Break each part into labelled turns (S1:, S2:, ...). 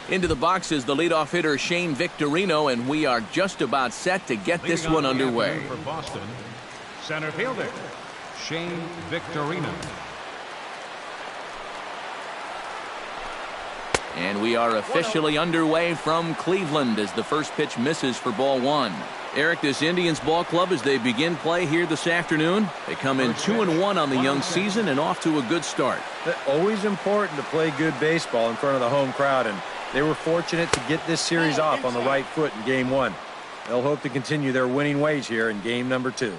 S1: Into the box is the leadoff hitter Shane Victorino, and we are just about set to get this one underway.
S2: For Boston, center fielder Shane Victorino.
S1: And we are officially underway from Cleveland as the first pitch misses for ball one. Eric, this Indians ball club, as they begin play here this afternoon, they come in 2-1 on the young season and off to a good start.
S3: Always important to play good baseball in front of the home crowd, and they were fortunate to get this series off on the right foot in game one. They'll hope to continue their winning ways here in game number 2.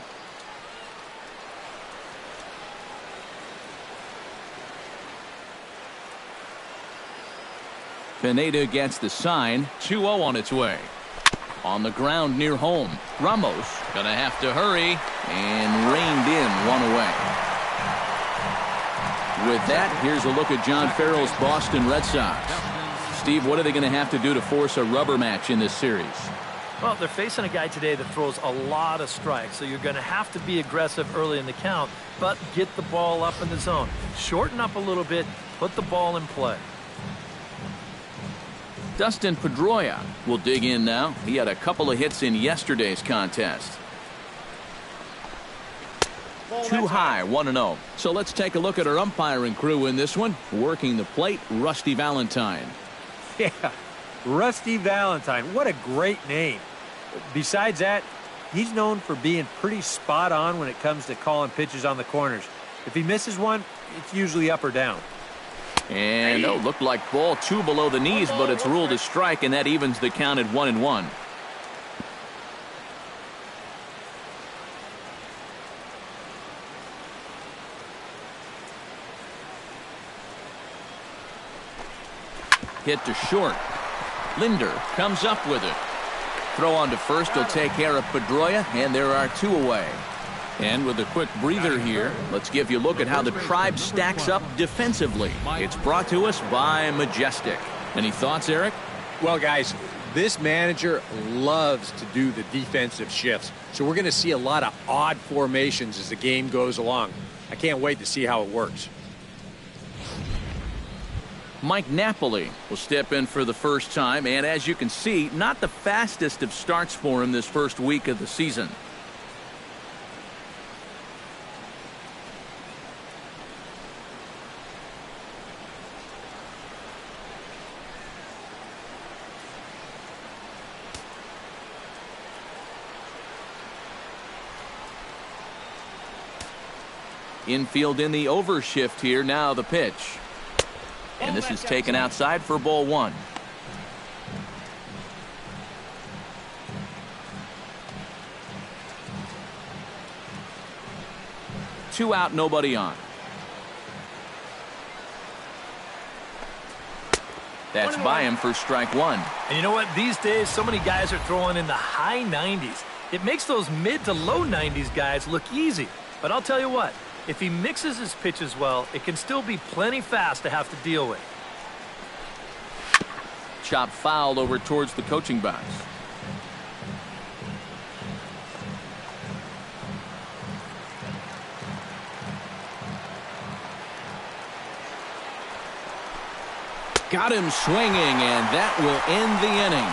S1: Pineda gets the sign. 2-0 on its way. On the ground near home. Ramos gonna have to hurry and reined in one away. With that, here's a look at John Farrell's Boston Red Sox. Steve, what are they going to have to do to force a rubber match in this series?
S4: Well, they're facing a guy today that throws a lot of strikes, so you're going to have to be aggressive early in the count, but get the ball up in the zone. Shorten up a little bit, put the ball in play.
S1: Dustin Pedroia will dig in now. He had a couple of hits in yesterday's contest. Too high, 1-0. So let's take a look at our umpiring crew in this one. Working the plate, Rusty Valentine.
S3: Yeah, Rusty Valentine. What a great name. Besides that, he's known for being pretty spot on when it comes to calling pitches on the corners. If he misses one, it's usually up or down.
S1: And looked like ball 2 below the knees, but it's ruled a strike, and that evens the count at 1-1. Hit to short. Linder comes up with it. Throw on to first will take care of Pedroia, and there are 2 away. And with a quick breather here, let's give you a look at how the Tribe stacks up defensively. It's brought to us by Majestic. Any thoughts, Eric?
S3: Well, guys, this manager loves to do the defensive shifts, so we're going to see a lot of odd formations as the game goes along. I can't wait to see how it works.
S1: Mike Napoli will step in for the first time, and as you can see, not the fastest of starts for him this first week of the season. Infield in the overshift here. Now the pitch. And this is taken outside for ball 1. Two out, nobody on. That's by him for strike 1.
S4: And you know what? These days, so many guys are throwing in the high 90s. It makes those mid to low 90s guys look easy. But I'll tell you what. If he mixes his pitches well, it can still be plenty fast to have to deal with.
S1: Chop fouled over towards the coaching box. Got him swinging, and that will end the inning.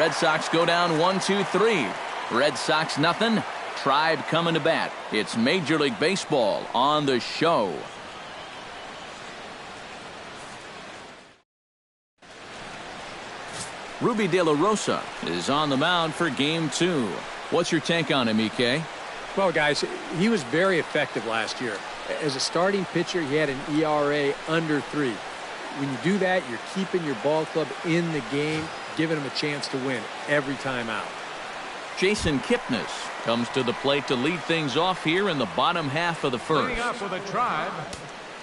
S1: Red Sox go down 1-2-3. Red Sox nothing. Tribe coming to bat. It's Major League Baseball on the show. Ruby De La Rosa is on the mound for game 2. What's your take on him, EK?
S5: Well, guys, he was very effective last year. As a starting pitcher, he had an ERA under 3. When you do that, you're keeping your ball club in the game, giving them a chance to win every time out.
S1: Jason Kipnis comes to the plate to lead things off here in the bottom half of the first.
S2: Leading up for the Tribe,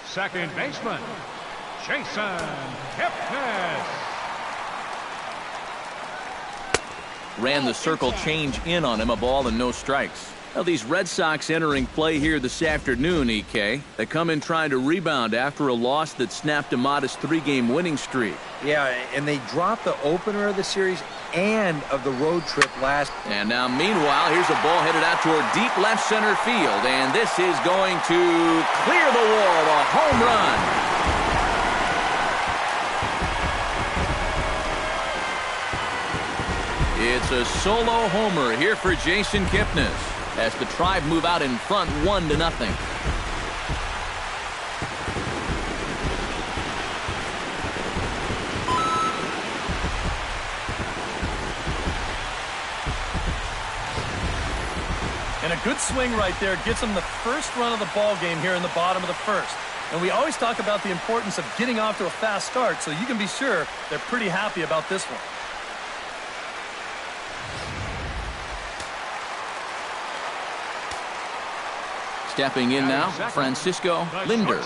S2: second baseman, Jason Kipnis.
S1: Ran the circle change in on him, a ball and no strikes. Now these Red Sox entering play here this afternoon, EK. They come in trying to rebound after a loss that snapped a modest 3-game winning streak.
S3: Yeah, and they dropped the opener of the series and of the road trip last.
S1: And now meanwhile, here's a ball headed out toward deep left center field, and this is going to clear the wall, a home run. It's a solo homer here for Jason Kipnis as the Tribe move out in front 1-0.
S4: And a good swing right there gets them the first run of the ball game here in the bottom of the first. And we always talk about the importance of getting off to a fast start, so you can be sure they're pretty happy about this one.
S1: Stepping in now, Francisco Lindor,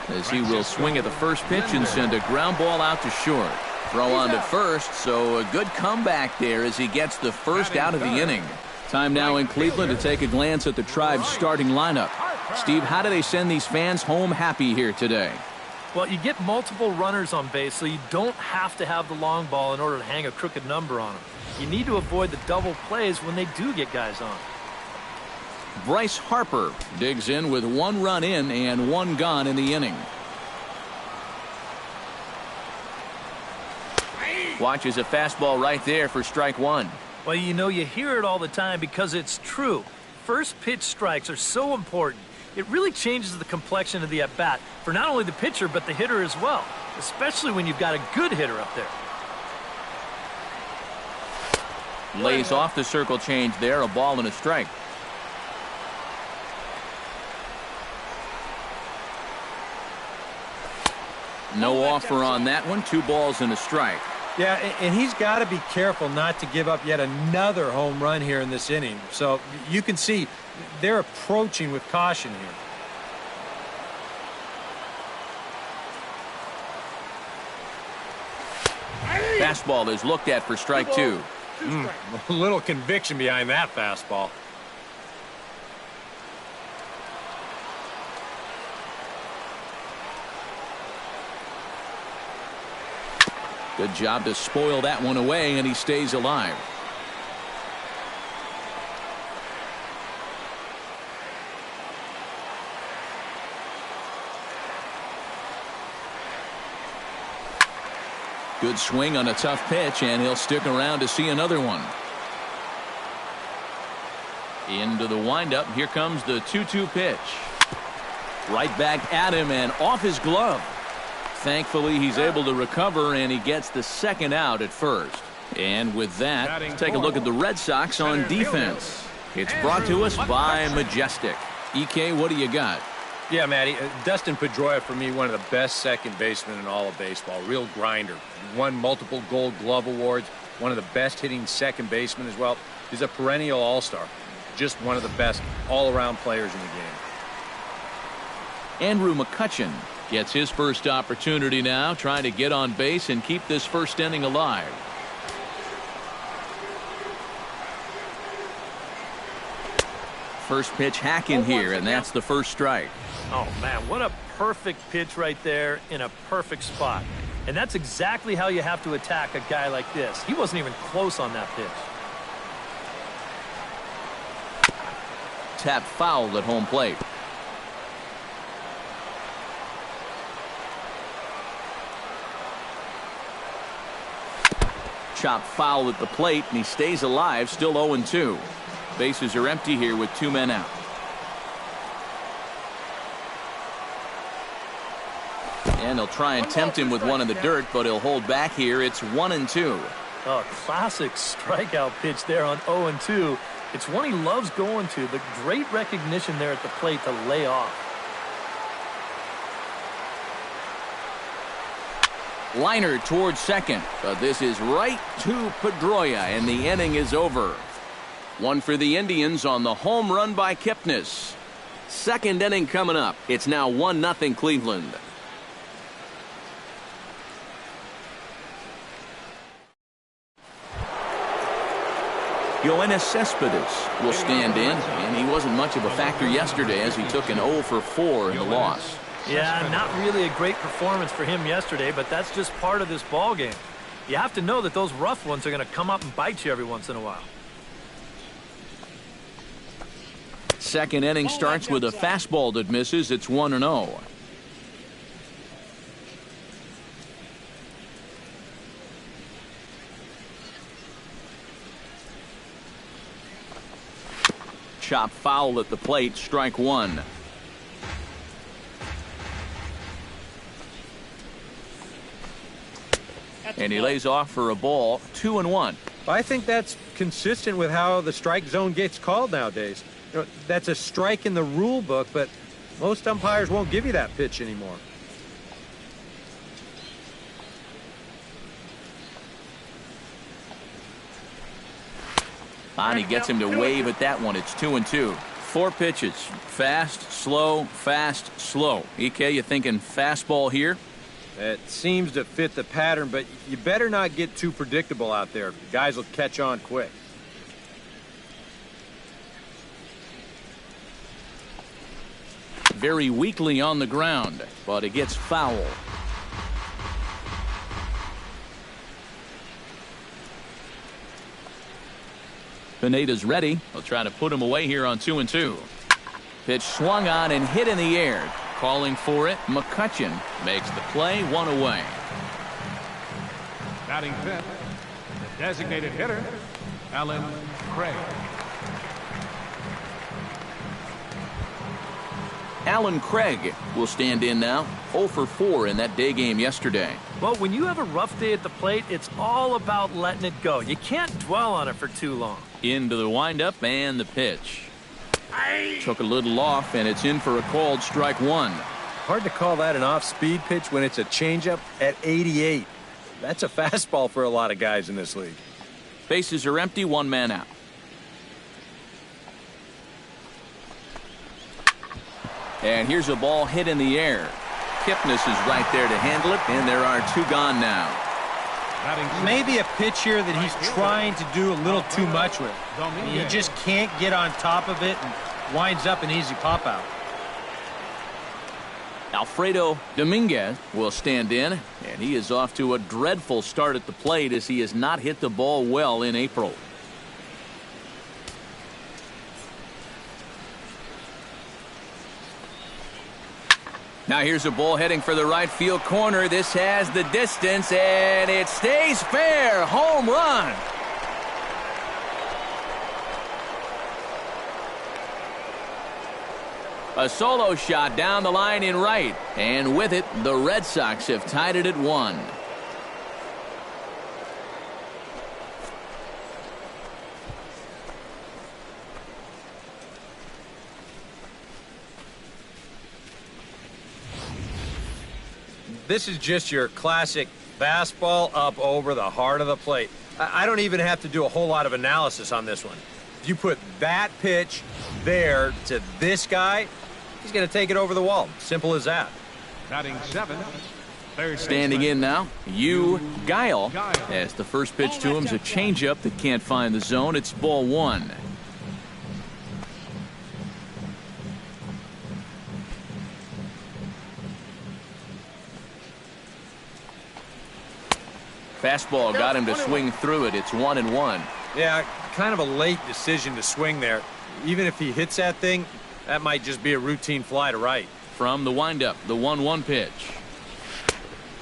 S1: as he will swing at the first pitch and send a ground ball out to short. Throw on to first, so a good comeback there as he gets the first out of the inning. Time now in Cleveland to take a glance at the Tribe's starting lineup. Steve, how do they send these fans home happy here today?
S4: Well, you get multiple runners on base, so you don't have to have the long ball in order to hang a crooked number on them. You need to avoid the double plays when they do get guys on.
S1: Bryce Harper digs in with 1 run in and 1 gone in the inning. Watches a fastball right there for strike 1.
S4: Well, you know, you hear it all the time because it's true. First pitch strikes are so important. It really changes the complexion of the at-bat for not only the pitcher but the hitter as well, especially when you've got a good hitter up there.
S1: Lays off the circle change there, a ball and a strike. No offer on that one. 2 balls and a strike.
S3: Yeah, and he's got to be careful not to give up yet another home run here in this inning. So you can see they're approaching with caution here.
S1: Fastball is looked at for strike 2.
S3: A little conviction behind that fastball.
S1: Good job to spoil that one away, and he stays alive. Good swing on a tough pitch, and he'll stick around to see another one. Into the windup. Here comes the 2-2 pitch. Right back at him and off his glove. Thankfully, he's able to recover, and he gets the second out at first. And with that, take a look at the Red Sox on defense. It's brought to us by Majestic. EK, what do you got?
S3: Yeah, Matty, Dustin Pedroia, for me, one of the best second basemen in all of baseball. Real grinder. Won multiple Gold Glove awards. One of the best hitting second basemen as well. He's a perennial all-star. Just one of the best all-around players in the game.
S1: Andrew McCutchen gets his first opportunity now, trying to get on base and keep this first inning alive. First pitch hack in here, and that's the first strike.
S4: Oh, man, what a perfect pitch right there in a perfect spot. And that's exactly how you have to attack a guy like this. He wasn't even close on that pitch.
S1: Tap foul at home plate. Chop foul at the plate, and he stays alive, still 0-2. Bases are empty here with 2 men out. And he'll try and tempt him with one in the dirt, but he'll hold back here. It's 1-2.
S4: Oh, classic strikeout pitch there on 0-2. It's one he loves going to. The great recognition there at the plate to lay off.
S1: Liner towards second, but this is right to Pedroia, and the inning is over. One for the Indians on the home run by Kipnis. Second inning coming up. It's now 1-0 Cleveland. Yoenis Cespedes will stand in, and he wasn't much of a factor yesterday as he took an 0 for 4 in the loss.
S4: Yeah, not really a great performance for him yesterday, but that's just part of this ball game. You have to know that those rough ones are going to come up and bite you every once in a while.
S1: Second inning starts with a fastball that misses. It's 1-0. chop foul at the plate, strike one. And he lays off for a ball, 2-1.
S3: I think that's consistent with how the strike zone gets called nowadays. That's a strike in the rule book, but most umpires won't give you that pitch anymore.
S1: He gets him to wave at that one. It's 2-2. 4 pitches. Fast, slow, fast, slow. EK, you thinking fastball here?
S3: It seems to fit the pattern, but you better not get too predictable out there. Guys will catch on quick.
S1: Very weakly on the ground, but it gets foul. Pineda's ready. He'll try to put him away here on 2-2. Pitch swung on and hit in the air. Calling for it, McCutchen makes the play, 1 away.
S2: Batting fifth, the designated hitter, Allen Craig.
S1: Allen Craig will stand in now, 0 for 4 in that day game yesterday.
S4: Well, when you have a rough day at the plate, it's all about letting it go. You can't dwell on it for too long.
S1: Into the windup and the pitch. Took a little off, and it's in for a called strike one.
S3: Hard to call that an off-speed pitch when it's a changeup at 88. That's a fastball for a lot of guys in this league.
S1: Bases are empty, 1 man out. And here's a ball hit in the air. Kipnis is right there to handle it, and there are 2 gone now.
S3: Maybe a pitch here that he's trying to do a little too much with. He just can't get on top of it and winds up an easy pop-out.
S1: Alfredo Dominguez will stand in, and he is off to a dreadful start at the plate as he has not hit the ball well in April. Now here's a ball heading for the right field corner. This has the distance, and it stays fair. Home run. A solo shot down the line in right, and with it, the Red Sox have tied it at 1.
S3: This is just your classic fastball up over the heart of the plate. I don't even have to do a whole lot of analysis on this one. If you put that pitch there to this guy, he's going to take it over the wall. Simple as that.
S2: Batting 7.
S1: Standing in now, Yu Guile, as the first pitch to him is a changeup that can't find the zone. It's ball 1. Fastball got him to swing through it. It's 1-1.
S3: Yeah, kind of a late decision to swing there. Even if he hits that thing, that might just be a routine fly to right.
S1: From the windup, the 1-1 pitch.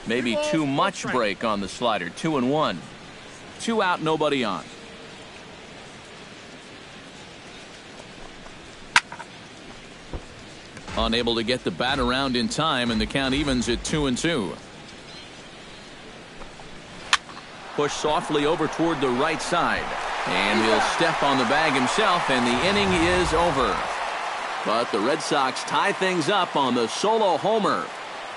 S1: Maybe too much break on the slider. 2-1. 2 out, nobody on. Unable to get the bat around in time, and the count evens at 2-2. Push softly over toward the right side, and he'll step on the bag himself, and the inning is over. But the Red Sox tie things up on the solo homer.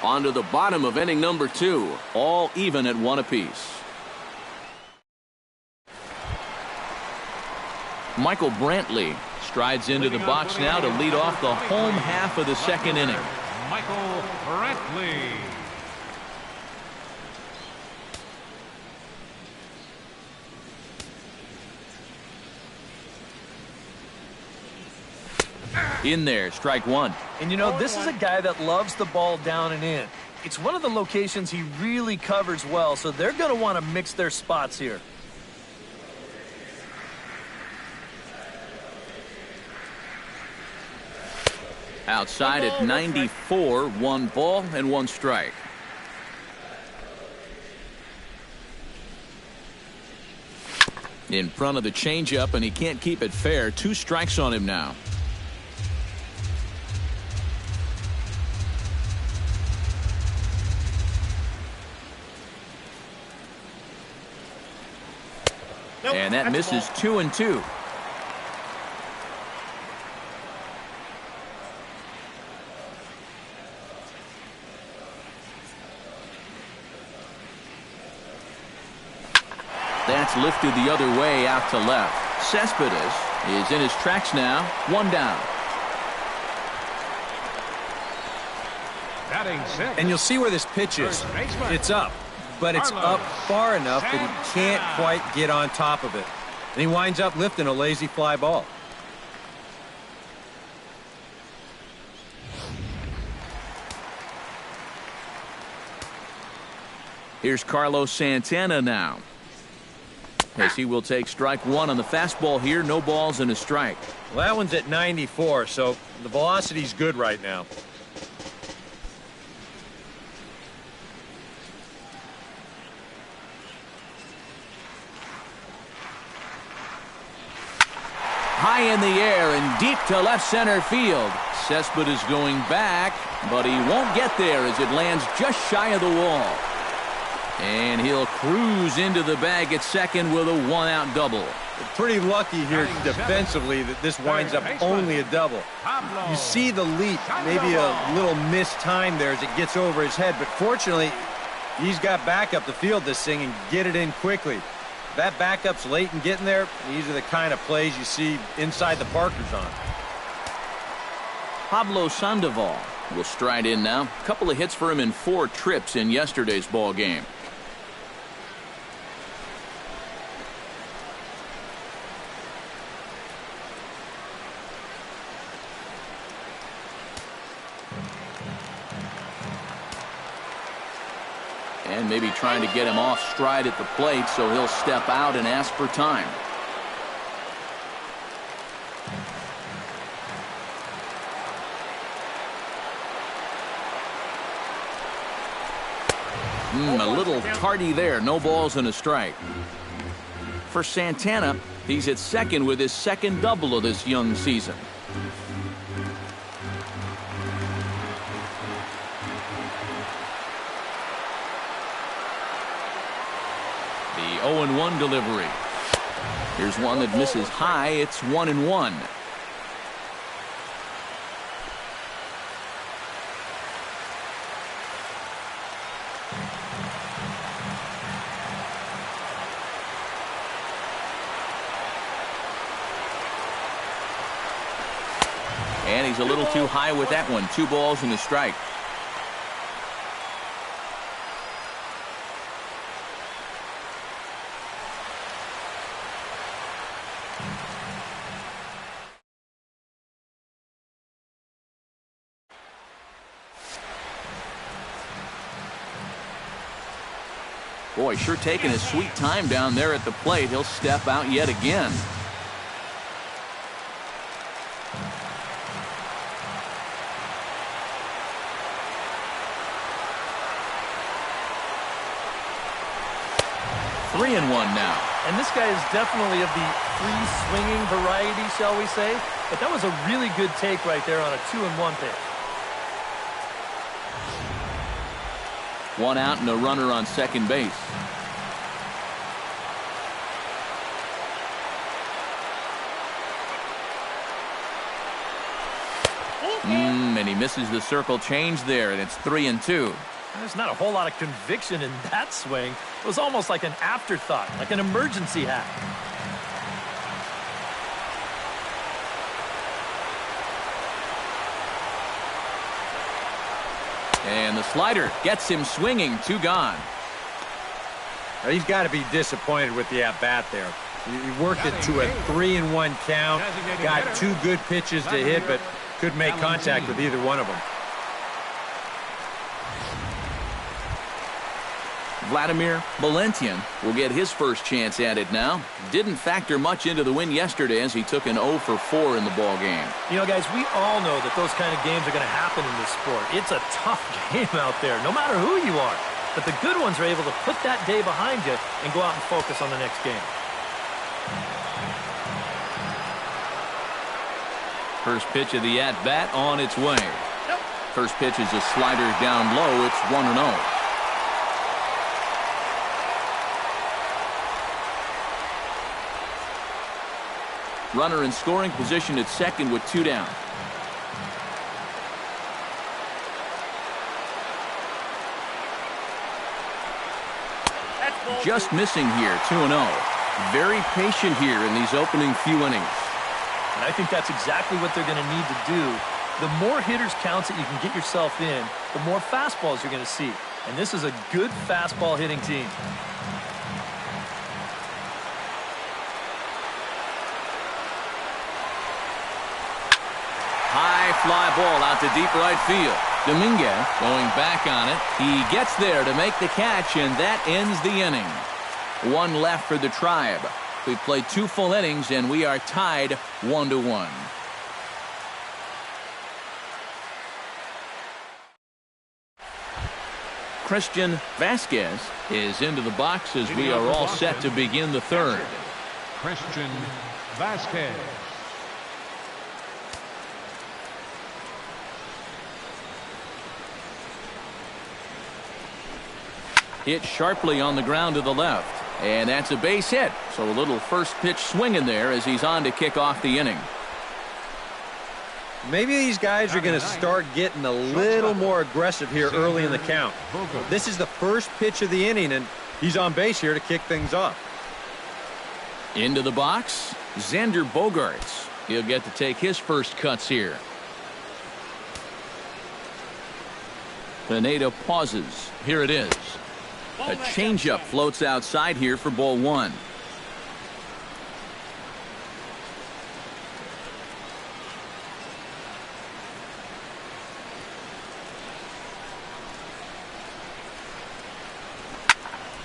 S1: On to the bottom of inning number 2, all even at 1 apiece. Michael Brantley strides into the box now to lead off the home half of the second inning.
S2: Michael Brantley.
S1: In there, strike 1.
S4: And you know, this is a guy that loves the ball down and in. It's one of the locations he really covers well, so they're going to want to mix their spots here.
S1: Outside at 94, 1 ball and 1 strike. In front of the changeup, and he can't keep it fair. 2 strikes on him now. And that misses 2-2. That's lifted the other way out to left. Cespedes is in his tracks now. 1 down.
S2: Batting six.
S3: And you'll see where this pitch is. It's up, but it's up far enough that he can't quite get on top of it. And he winds up lifting a lazy fly ball.
S1: Here's Carlos Santana now, as he will take strike 1 on the fastball here. No balls and a strike.
S3: Well, that one's at 94, so the velocity's good right now.
S1: High in the air and deep to left center field. Cespedes going back, but he won't get there as it lands just shy of the wall. And he'll cruise into the bag at second with a 1-out double.
S3: Pretty lucky here defensively that this winds up only a double. You see the leap, maybe a little missed time there as it gets over his head, but fortunately he's got back up the field this thing and get it in quickly. If that backup's late in getting there, these are the kind of plays you see inside the Parkers on.
S1: Pablo Sandoval will stride in now. A couple of hits for him in 4 trips in yesterday's ball game. And maybe trying to get him off stride at the plate, so he'll step out and ask for time. A little tardy there. No balls and a strike. For Santana, he's at second with his second double of this young season. The 0-1 delivery. Here's one that misses high. It's 1-1. And he's a little too high with that one. 2 balls and a strike. Boy, sure taking his sweet time down there at the plate. He'll step out yet again. Three and one now.
S4: And this guy is definitely of the free swinging variety, shall we say. But that was a really good take right there on a 2-1 pitch.
S1: 1 out and a runner on second base. And he misses the circle change there, and it's 3-2.
S4: There's not a whole lot of conviction in that swing. It was almost like an afterthought, like an emergency hack.
S1: And the slider gets him swinging. 2 gone.
S3: He's got to be disappointed with the at-bat there. He worked it to a 3-1 count. Got 2 good pitches to hit, but couldn't make contact with either one of them.
S1: Vladimir Valentian will get his first chance at it now. Didn't factor much into the win yesterday as he took an 0 for 4 in the ball game.
S4: You know, guys, we all know that those kind of games are going to happen in this sport. It's a tough game out there, no matter who you are. But the good ones are able to put that day behind you and go out and focus on the next game.
S1: First pitch of the at-bat on its way. First pitch is a slider down low. It's 1-0. Runner in scoring position at second with 2 down. Just missing here, 2-0. Very patient here in these opening few innings.
S4: And I think that's exactly what they're going to need to do. The more hitters counts that you can get yourself in, the more fastballs you're going to see. And this is a good fastball hitting team.
S1: High fly ball out to deep right field. Dominguez going back on it. He gets there to make the catch, and that ends the inning. 1 left for the Tribe. We played 2 full innings, and we are tied 1-1. Christian Vasquez is into the box as we are all set to begin the third.
S2: Christian Vasquez.
S1: Hit sharply on the ground to the left. And that's a base hit. So a little first pitch swing in there as he's on to kick off the inning.
S3: Maybe these guys are going to start getting a little more aggressive here early in the count. This is the first pitch of the inning, and he's on base here to kick things off.
S1: Into the box, Xander Bogaerts. He'll get to take his first cuts here. Pineda pauses. Here it is. A changeup floats outside here for ball 1.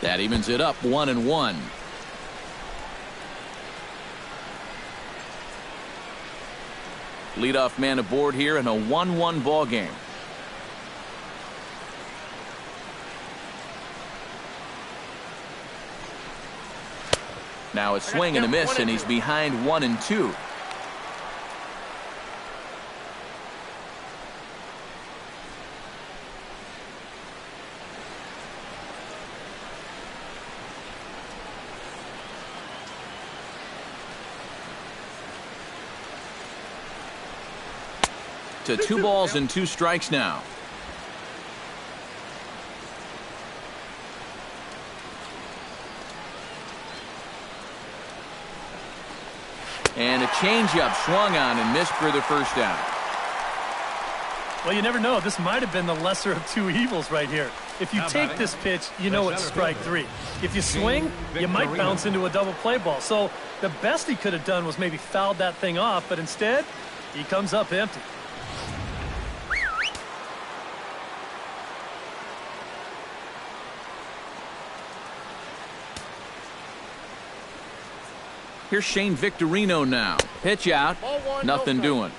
S1: That evens it up 1-1. Leadoff man aboard here in a 1-1 ball game. Now a swing and a miss, and he's behind 1-2. To 2 balls and 2 strikes now. And a changeup swung on and missed for the first down.
S4: Well, you never know. This might have been the lesser of 2 evils right here. If you take this pitch, you know it's strike 3. If you swing, you might bounce into a double play ball. So the best he could have done was maybe fouled that thing off, but instead, he comes up empty.
S1: Here's Shane Victorino now. Pitch out. Nothing doing.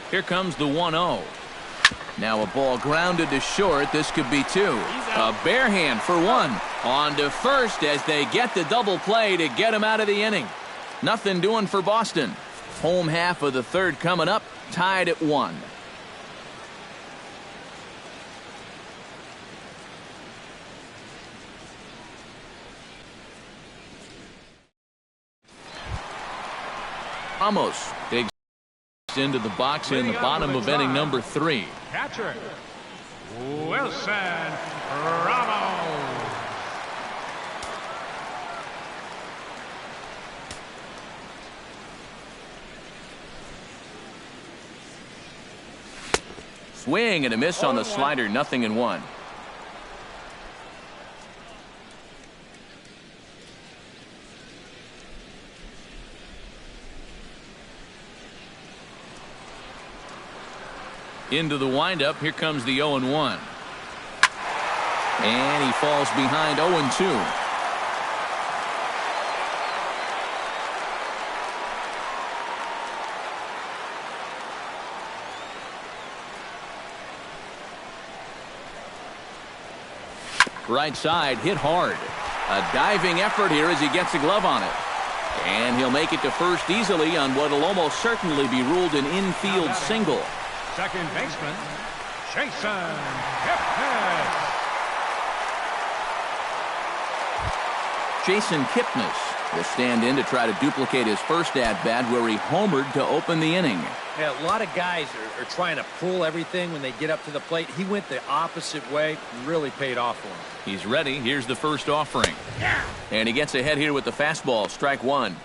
S1: Here comes the 1-0. Now a ball grounded to short. This could be 2. A bare hand for 1. On to first as they get the double play to get him out of the inning. Nothing doing for Boston. Home half of the third coming up. Tied at 1. Ramos digs into the box in the bottom of inning number 3.
S2: Catcher Wilson Ramos.
S1: Swing and a miss on the slider. 0-1. Into the windup. Here comes the 0-1. And he falls behind 0-2. Right side hit hard. A diving effort here as he gets a glove on it. And he'll make it to first easily on what will almost certainly be ruled an infield single.
S2: Second baseman, Jason Kipnis.
S1: Jason Kipnis will stand in to try to duplicate his first at-bat where he homered to open the inning.
S3: Yeah, a lot of guys are trying to pull everything when they get up to the plate. He went the opposite way, really paid off for him.
S1: He's ready. Here's the first offering. And he gets ahead here with the fastball. Strike one.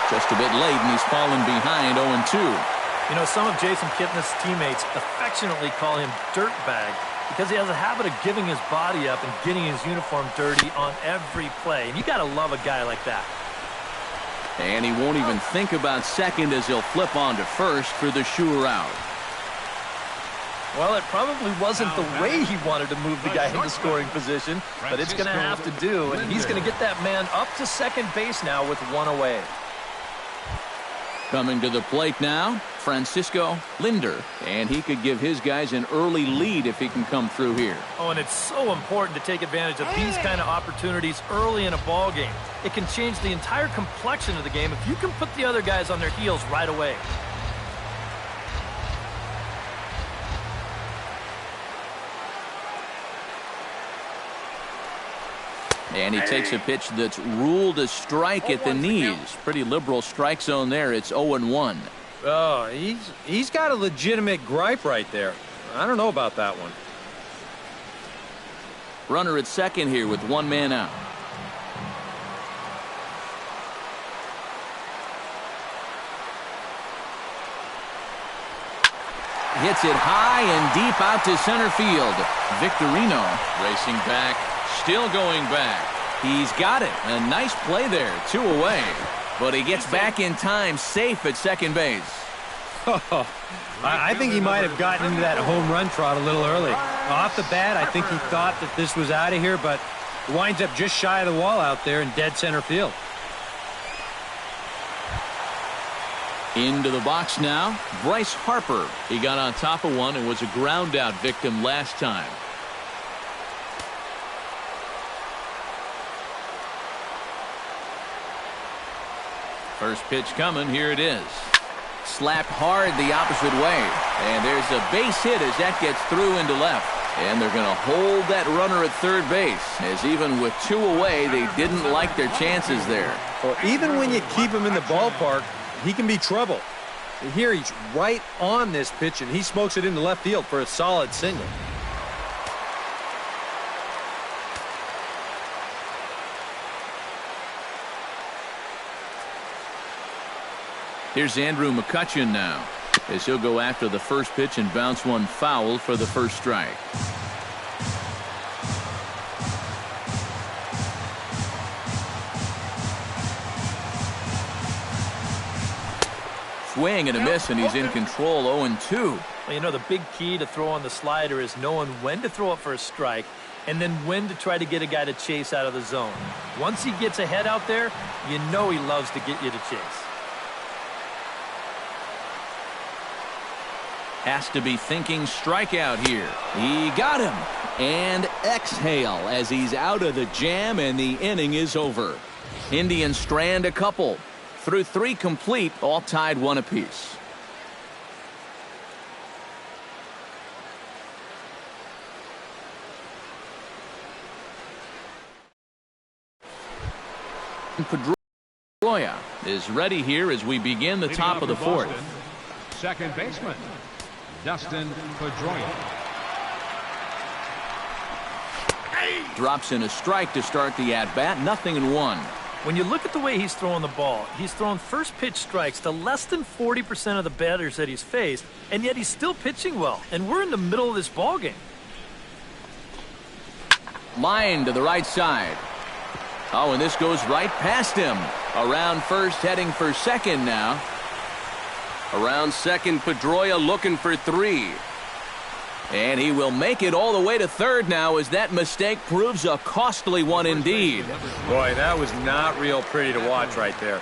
S1: Just a bit late, and he's fallen behind 0-2.
S4: You know, some of Jason Kipnis' teammates affectionately call him Dirtbag because he has a habit of giving his body up and getting his uniform dirty on every play. And you got to love a guy like that.
S1: And he won't even think about second as he'll flip on to first for the sure out.
S4: Well, it probably wasn't the way he wanted to move the guy into scoring position, but it's going to have to do, and he's going to get that man up to second base now with one away.
S1: Coming to the plate now, Francisco Lindor, and he could give his guys an early lead if he can come through here.
S4: Oh, and it's so important to take advantage of these kind of opportunities early in a ball game. It can change the entire complexion of the game if you can put the other guys on their heels right away.
S1: And he takes a pitch that's ruled a strike at the knees. Pretty liberal strike zone there. It's 0-1.
S3: Oh, he's got a legitimate gripe right there. I don't know about that one.
S1: Runner at second here with one man out. Hits it high and deep out to center field. Victorino racing back. Still going back. He's got it. A nice play there. 2 away. But he gets back in time, safe at second base.
S3: I think he might have gotten into that home run trot a little early. Off the bat, I think he thought that this was out of here, but winds up just shy of the wall out there in dead center field.
S1: Into the box now, Bryce Harper. He got on top of one and was a ground out victim last time. First pitch coming. Here it is. Slapped hard the opposite way. And there's a base hit as that gets through into left. And they're going to hold that runner at third base, as even with 2 away, they didn't like their chances there.
S3: Well, even when you keep him in the ballpark, he can be trouble. And here he's right on this pitch, and he smokes it into left field for a solid single.
S1: Here's Andrew McCutchen now, as he'll go after the first pitch and bounce one foul for the first strike. Swing and a miss, and he's in control. 0-2.
S4: Well, you know, the big key to throw on the slider is knowing when to throw it for a strike and then when to try to get a guy to chase out of the zone. Once he gets ahead out there, you know he loves to get you to chase.
S1: Has to be thinking strikeout here. He got him. And exhale as he's out of the jam, and the inning is over. Indians strand a couple. Through 3 complete, all tied 1 apiece. Pedroia is ready here as we begin the top of the 4th.
S2: Second baseman, Dustin Pedroia.
S1: Drops in a strike to start the at-bat. 0-1.
S4: When you look at the way he's throwing the ball, he's thrown first pitch strikes to less than 40% of the batters that he's faced, and yet he's still pitching well. And we're in the middle of this ball game.
S1: Line to the right side. Oh, and this goes right past him. Around first, heading for second now. Around second, Pedroia looking for 3. And he will make it all the way to third now as that mistake proves a costly one indeed.
S3: Boy, that was not real pretty to watch right there.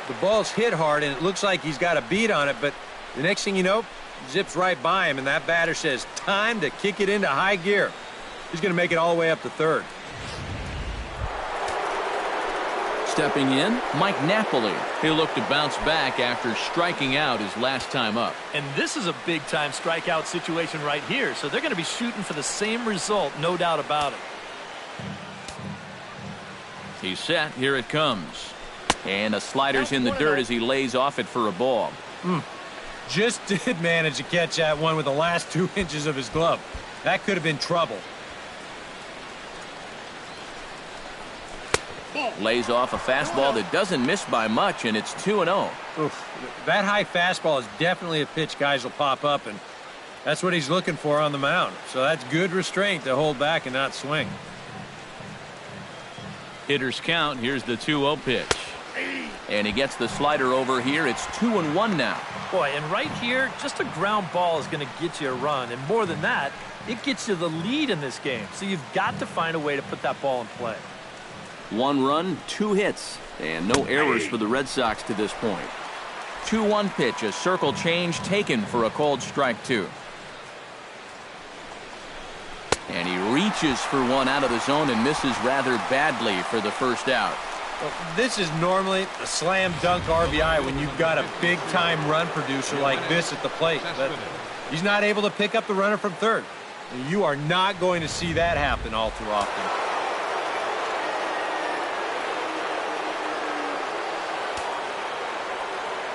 S3: The ball's hit hard, and it looks like he's got a beat on it, but the next thing you know, zips right by him, and that batter says, time to kick it into high gear. He's going to make it all the way up to third.
S1: Stepping in, Mike Napoli. He'll look to bounce back after striking out his last time up.
S4: And this is a big-time strikeout situation right here, so they're going to be shooting for the same result, no doubt about it.
S1: He's set. Here it comes. And a slider's in the dirt as he lays off it for a ball.
S3: Just did manage to catch that one with the last 2 inches of his glove. That could have been trouble.
S1: Lays off a fastball that doesn't miss by much, and it's 2-0.
S3: That high fastball is definitely a pitch guys will pop up, and that's what he's looking for on the mound. So that's good restraint to hold back and not swing.
S1: Hitters count. Here's the 2-0 pitch. And he gets the slider over here. It's 2-1 now.
S4: Boy, and right here, just a ground ball is going to get you a run. And more than that, it gets you the lead in this game. So you've got to find a way to put that ball in play.
S1: 1 run, 2 hits, and no errors for the Red Sox to this point. 2-1 pitch, a circle change taken for a called strike 2. And he reaches for one out of the zone and misses rather badly for the first out.
S3: Well, this is normally a slam dunk RBI when you've got a big-time run producer like this at the plate. But he's not able to pick up the runner from third. You are not going to see that happen all too often.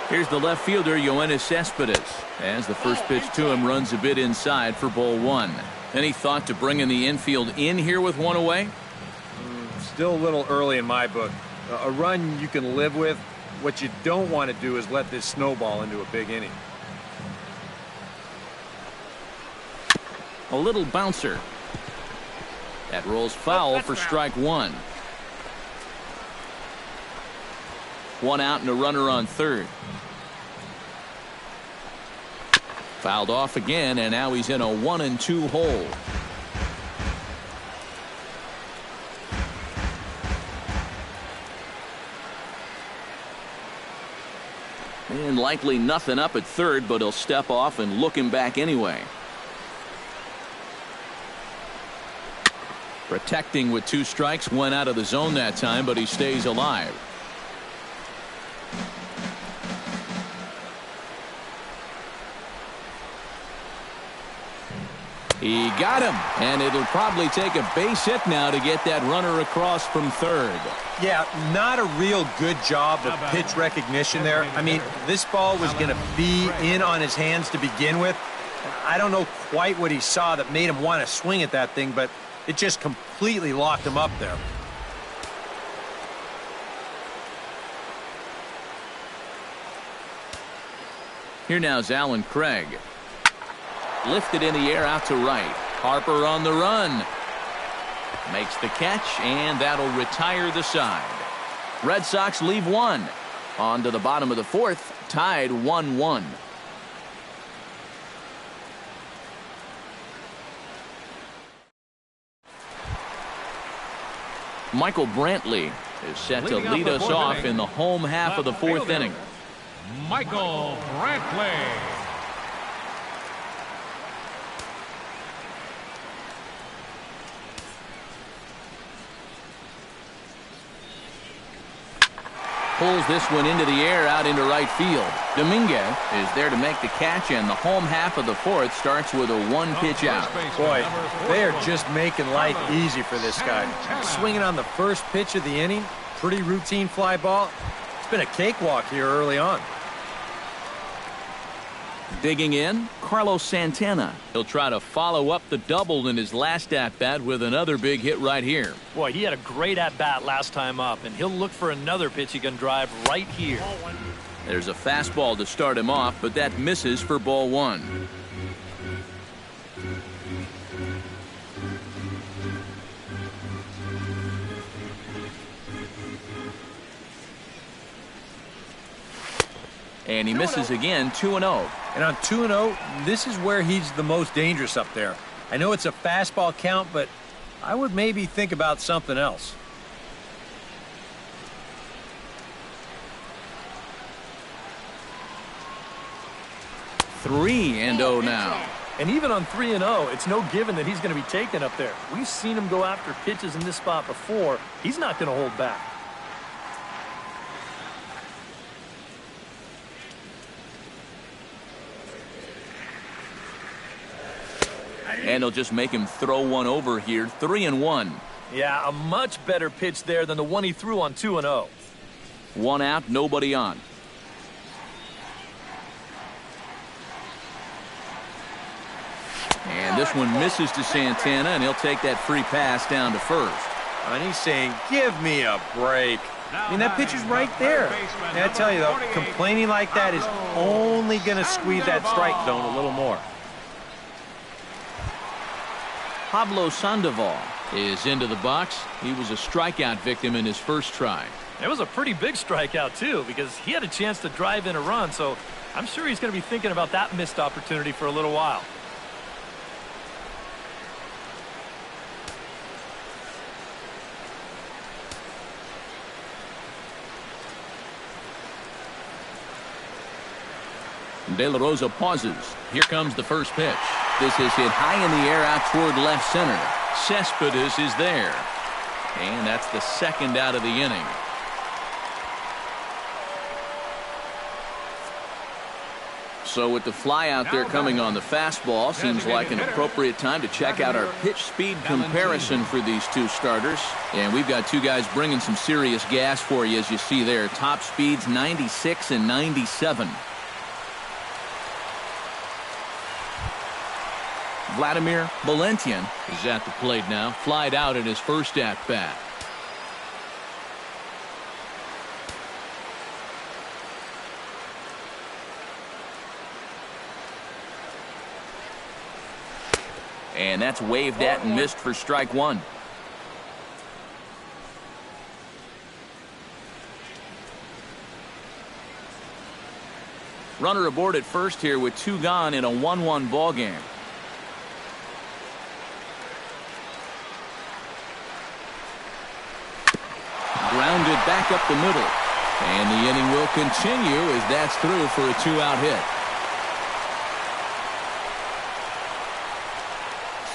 S1: Here's the left fielder, Yoenis Cespedes, as the first pitch to him runs a bit inside for ball 1. Any thought to bringing the infield in here with one away?
S3: Still a little early in my book. A run you can live with. What you don't want to do is let this snowball into a big inning.
S1: A little bouncer. That rolls foul for strike 1. 1 out and a runner on third. Fouled off again, and now he's in a 1-2 hole. And likely nothing up at third, but he'll step off and look him back anyway. Protecting with 2 strikes, went out of the zone that time, but he stays alive. He got him, and it'll probably take a base hit now to get that runner across from third.
S3: Yeah, not a real good job of pitch recognition there. I mean, this ball was going to be in on his hands to begin with. I don't know quite what he saw that made him want to swing at that thing, but it just completely locked him up there.
S1: Here now is Alan Craig. Lifted in the air out to right. Harper on the run. Makes the catch, and that'll retire the side. Red Sox leave 1. On to the bottom of the 4th, tied 1-1. Michael Brantley is set to lead us off in the home half of the 4th inning.
S2: Michael Brantley.
S1: Pulls this one into the air out into right field. Dominguez is there to make the catch, and the home half of the 4th starts with a 1-pitch out.
S3: Boy, they are just making life easy for this guy. Swinging on the first pitch of the inning, pretty routine fly ball. It's been a cakewalk here early on.
S1: Digging in, Carlos Santana. He'll try to follow up the double in his last at-bat with another big hit right here.
S4: Boy, he had a great at-bat last time up, and he'll look for another pitch he can drive right here.
S1: There's a fastball to start him off, but that misses for ball 1. And he misses again, 2-0.
S3: And on 2-0, this is where he's the most dangerous up there. I know it's a fastball count, but I would maybe think about something else.
S1: Three and 0 now.
S4: And even on 3-0, it's no given that he's going to be taken up there. We've seen him go after pitches in this spot before. He's not going to hold back.
S1: And they'll just make him throw one over here. 3-1.
S4: Yeah, a much better pitch there than the one he threw on 2-0.
S1: One out, nobody on. And this one misses to Santana, and he'll take that free pass down to first.
S3: And he's saying, give me a break. I mean, that pitcher's right there. And I tell you, though, complaining like that is only going to squeeze that strike zone a little more.
S1: Pablo Sandoval is into the box. He was a strikeout victim in his first try.
S4: It was a pretty big strikeout, too, because he had a chance to drive in a run, so I'm sure he's going to be thinking about that missed opportunity for a little while.
S1: De La Rosa pauses. Here comes the first pitch. This is hit high in the air out toward left center. Cespedes is there. And that's the second out of the inning. So with the fly out there coming on the fastball, seems like an appropriate time to check out our pitch speed comparison for these two starters. And we've got two guys bringing some serious gas for you, as you see there. Top speeds 96 and 97. Vladimir Valentian is at the plate now. Flied out in his first at-bat. And that's waved at and missed for strike one. Runner aboard at first here with two gone in a 1-1 ball game. Grounded back up the middle. And the inning will continue as that's through for a two-out hit.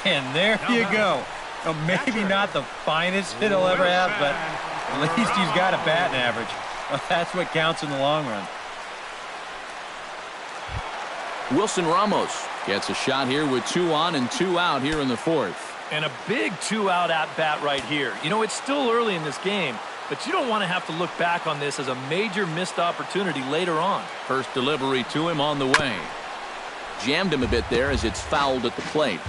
S3: And there you go. Well, maybe not the finest hit he'll ever have, but at least he's got a batting average. Well, that's what counts in the long run.
S1: Wilson Ramos gets a shot here with 2 on and 2 out here in the fourth.
S4: And a big 2-out at-bat right here. You know, it's still early in this game, but you don't want to have to look back on this as a major missed opportunity later on.
S1: First delivery to him on the way. Jammed him a bit there as it's fouled at the plate.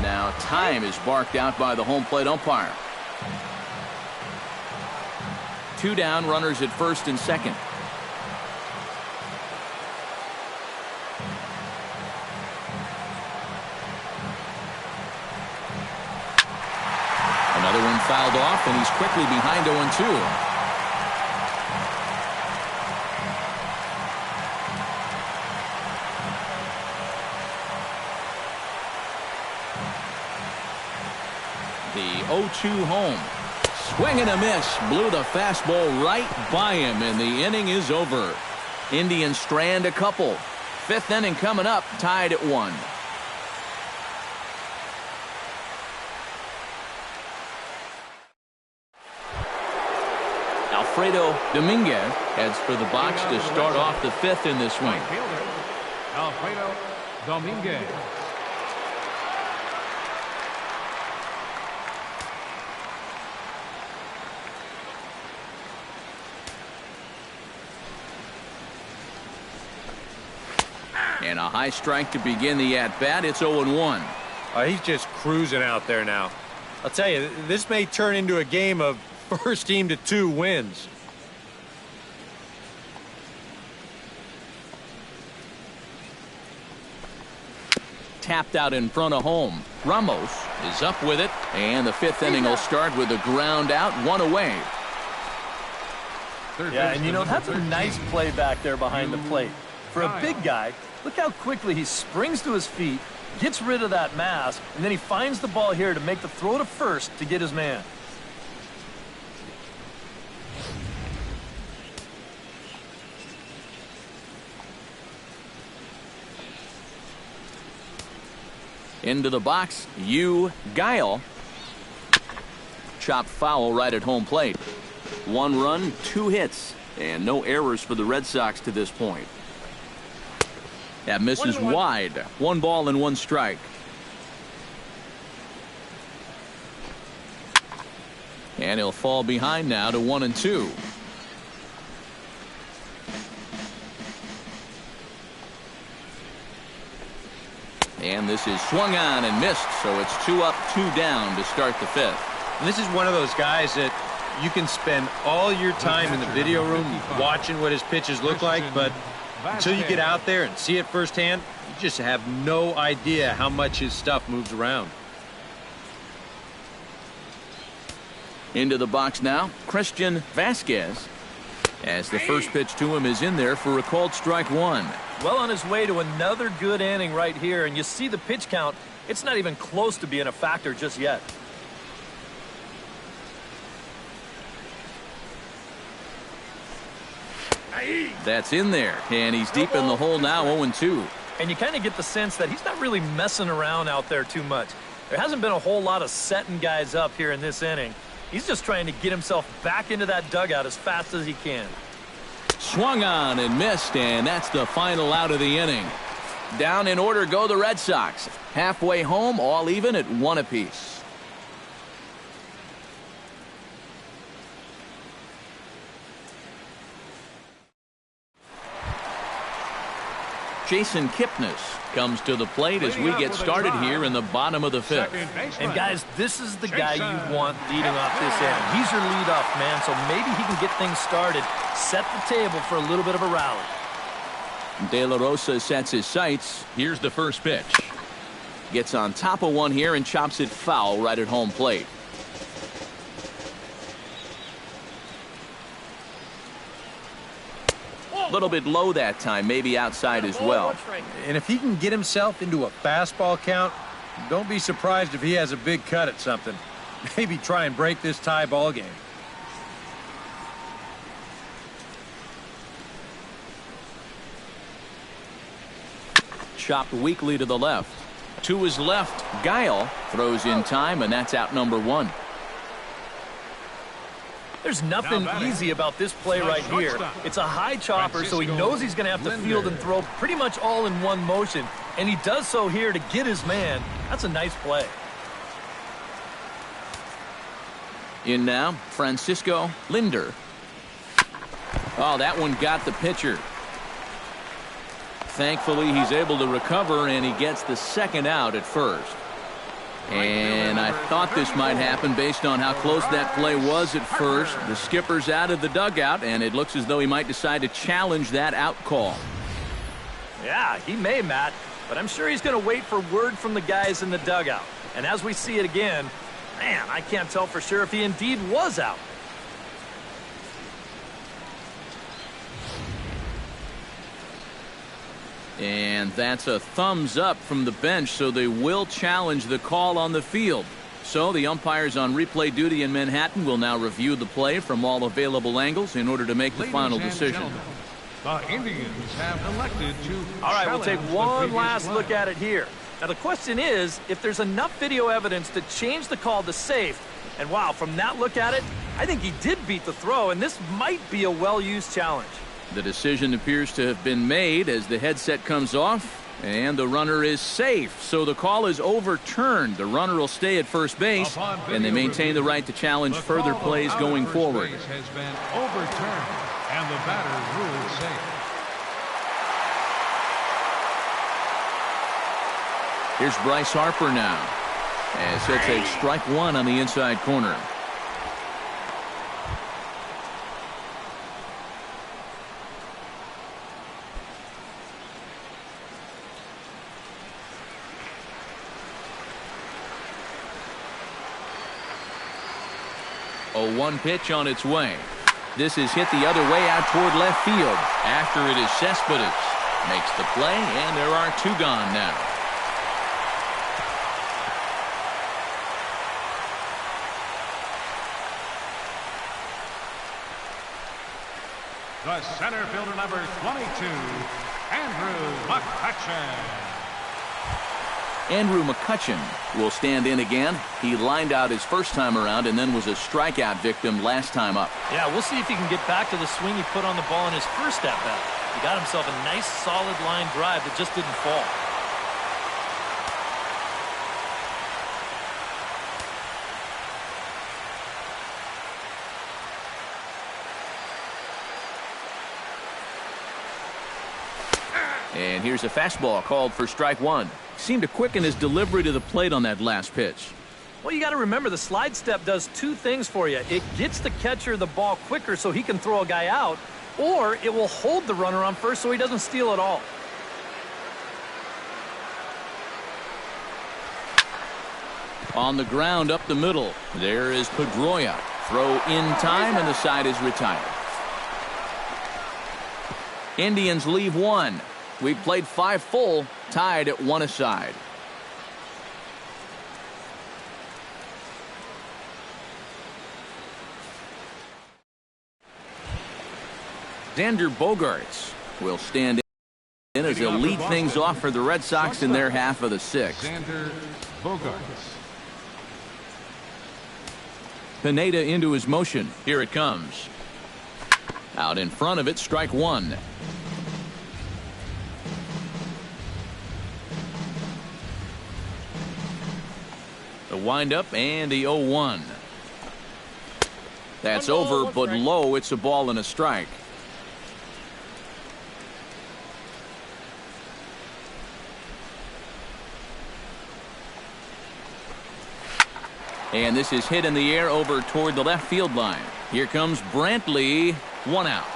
S1: Now time is barked out by the home plate umpire. 2 down, runners at first and second. Another one fouled off, and he's quickly behind 0-2. The 0-2 home. Swing and a miss. Blew the fastball right by him, and the inning is over. Indians strand a couple. 5th inning coming up, tied at 1. Alfredo Dominguez heads for the box to start off the 5th in this one.
S2: Alfredo Dominguez.
S1: And a high strike to begin the at-bat. It's 0-1.
S3: He's just cruising out there now. I'll tell you, this may turn into a game of first team to 2 wins.
S1: Tapped out in front of home. Ramos is up with it, and the 5th inning will start with a ground out, 1 away.
S4: Yeah, and you know, that's a nice play back there behind the plate. For a big guy, look how quickly he springs to his feet, gets rid of that mask, and then he finds the ball here to make the throw to first to get his man.
S1: Into the box, Guile. Chopped foul right at home plate. 1 run, 2 hits, and no errors for the Red Sox to this point. That misses wide. 1 ball and 1 strike. And he'll fall behind now to 1-2. And this is swung on and missed, so it's 2 up, 2 down to start the 5th.
S3: And this is one of those guys that you can spend all your time in the video room watching what his pitches look like, but until you get out there and see it firsthand, you just have no idea how much his stuff moves around.
S1: Into the box now, Christian Vasquez. As the first pitch to him is in there for a called strike 1.
S4: Well on his way to another good inning right here, and you see the pitch count. It's not even close to being a factor just yet.
S1: That's in there, and he's deep in the hole now, 0-2.
S4: And you kind of get the sense that he's not really messing around out there too much. There hasn't been a whole lot of setting guys up here in this inning. He's just trying to get himself back into that dugout as fast as he can.
S1: Swung on and missed, and that's the final out of the inning. Down in order go the Red Sox. Halfway home, all even at 1 apiece. Jason Kipnis comes to the plate as we get started here in the bottom of the 5th.
S4: And guys, this is the guy you want leading off this inning. He's your leadoff man, so maybe he can get things started, set the table for a little bit of a rally.
S1: De La Rosa sets his sights. Here's the first pitch. Gets on top of one here and chops it foul right at home plate. A little bit low that time, maybe outside as well.
S3: And if he can get himself into a fastball count, don't be surprised if he has a big cut at something. Maybe try and break this tie ball game.
S1: Chopped weakly to the left. To his left, Guile throws in time, and that's out number 1.
S4: There's nothing easy about this play right here. It's a high chopper, so he knows he's going to have to field and throw pretty much all in one motion. And he does so here to get his man. That's a nice play.
S1: In now, Francisco Lindor. Oh, that one got the pitcher. Thankfully, he's able to recover, and he gets the second out at first. And I thought this might happen based on how close that play was at first. The skipper's out of the dugout, and it looks as though he might decide to challenge that out call.
S4: Yeah, he may, Matt, but I'm sure he's going to wait for word from the guys in the dugout. And as we see it again, man, I can't tell for sure if he indeed was out.
S1: And that's a thumbs up from the bench, so they will challenge the call on the field. So the umpires on replay duty in Manhattan will now review the play from all available angles in order to make the final decision.
S2: The Indians have elected to.
S4: All right, we'll take one last look at it here. Now the question is if there's enough video evidence to change the call to safe. And wow, from that look at it, I think he did beat the throw, and this might be a well-used challenge.
S1: The decision appears to have been made as the headset comes off, and the runner is safe. So the call is overturned. The runner will stay at first base, and they maintain the right to challenge further plays going forward.
S2: Has been overturned, and the batter ruled safe.
S1: Here's Bryce Harper now, as he'll take strike 1 on the inside corner. A 1 pitch on its way. This is hit the other way out toward left field. After it is Cespedes. Makes the play, and there are 2 gone now.
S2: The center fielder, number 22, Andrew McCutchen.
S1: Andrew McCutchen will stand in again. He lined out his first time around and then was a strikeout victim last time up.
S4: Yeah, we'll see if he can get back to the swing he put on the ball in his first at-bat. He got himself a nice, solid line drive that just didn't fall.
S1: And here's a fastball called for strike 1. Seemed to quicken his delivery to the plate on that last pitch.
S4: Well, you got to remember the slide step does 2 things for you. It gets the catcher the ball quicker so he can throw a guy out, or it will hold the runner on first so he doesn't steal it all.
S1: On the ground up the middle, there is Pedroia. Throw in time, and the side is retired. Indians leave 1. We've played 5 full, tied at 1 aside. Xander Bogaerts will stand in as he'll lead things off for the Red Sox in their half of the 6th.
S2: Xander Bogaerts.
S1: Pineda into his motion. Here it comes. Out in front of it, strike 1. The windup and the 0-1. That's over, but low. It's a ball and a strike. And this is hit in the air over toward the left field line. Here comes Brantley. 1 out.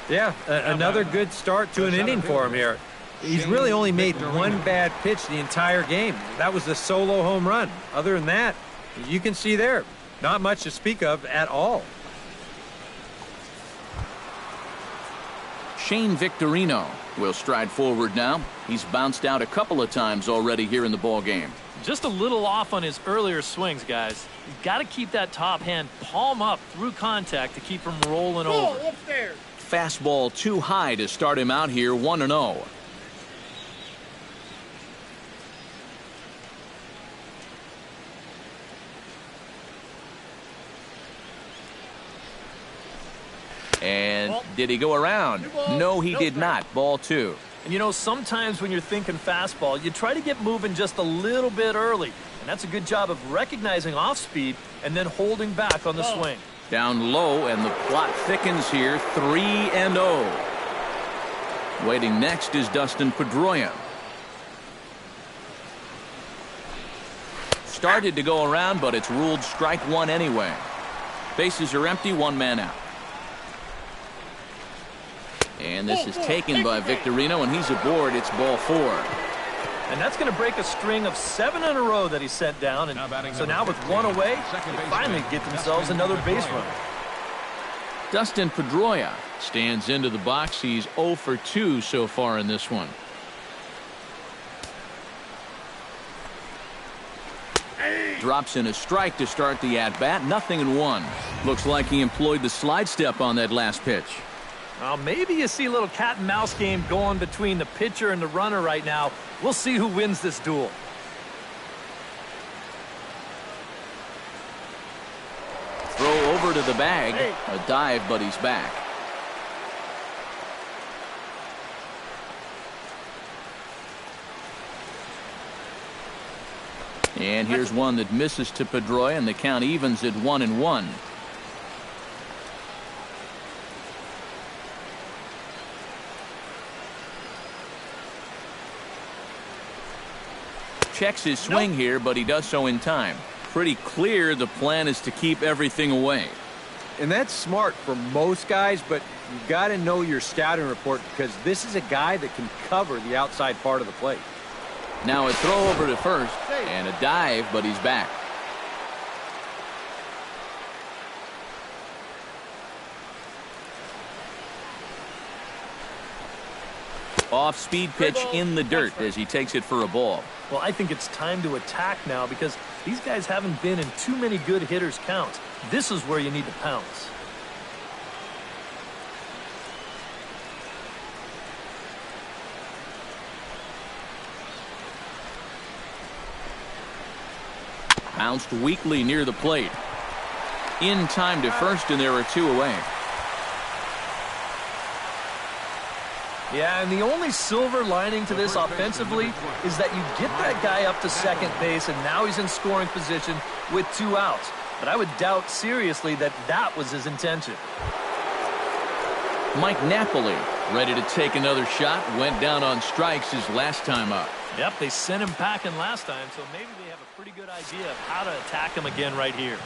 S3: Yeah, another good start to an inning for him here. He's really only made 1 bad pitch the entire game. That was the solo home run. Other than that, you can see there, not much to speak of at all.
S1: Shane Victorino will stride forward now. He's bounced out a couple of times already here in the ball game.
S4: Just a little off on his earlier swings, guys. You've got to keep that top hand palm up through contact to keep him rolling over.
S1: Fastball too high to start him out here, 1-0. And did he go around? No, he did not. Ball 2.
S4: And you know, sometimes when you're thinking fastball, you try to get moving just a little bit early. And that's a good job of recognizing off speed and then holding back on the swing.
S1: Down low, and the plot thickens here, 3-0. Waiting next is Dustin Pedroia. Started to go around, but it's ruled strike 1 anyway. Bases are empty, 1 man out. And this is taken by Victorino, and he's aboard. It's ball 4.
S4: And that's going to break a string of 7 in a row that he sent down. And so now with 1 away, they finally get themselves another base runner.
S1: Dustin Pedroia stands into the box. He's 0 for 2 so far in this one. Drops in a strike to start the at-bat. 0-1. Looks like he employed the slide step on that last pitch.
S4: Well, maybe you see a little cat and mouse game going between the pitcher and the runner right now. We'll see who wins this duel.
S1: Throw over to the bag. A dive, but he's back. And here's one that misses to Pedroia, and the count evens at 1-1. Checks his swing here, but he does so in time. Pretty clear the plan is to keep everything away.
S3: And that's smart for most guys, but you've got to know your scouting report because this is a guy that can cover the outside part of the plate.
S1: Now a throw over to first and a dive, but he's back. Off-speed pitch in the dirt as he takes it for a ball.
S4: Well, I think it's time to attack now because these guys haven't been in too many good hitters' counts. This is where you need to pounce.
S1: Bounced weakly near the plate. In time to first, and there are 2 away.
S4: Yeah, and the only silver lining to this offensively is that you get that guy up to second base, and now he's in scoring position with 2 outs. But I would doubt seriously that that was his intention.
S1: Mike Napoli, ready to take another shot, went down on strikes his last time up.
S4: Yep, they sent him packing last time, so maybe they have a pretty good idea of how to attack him again right here.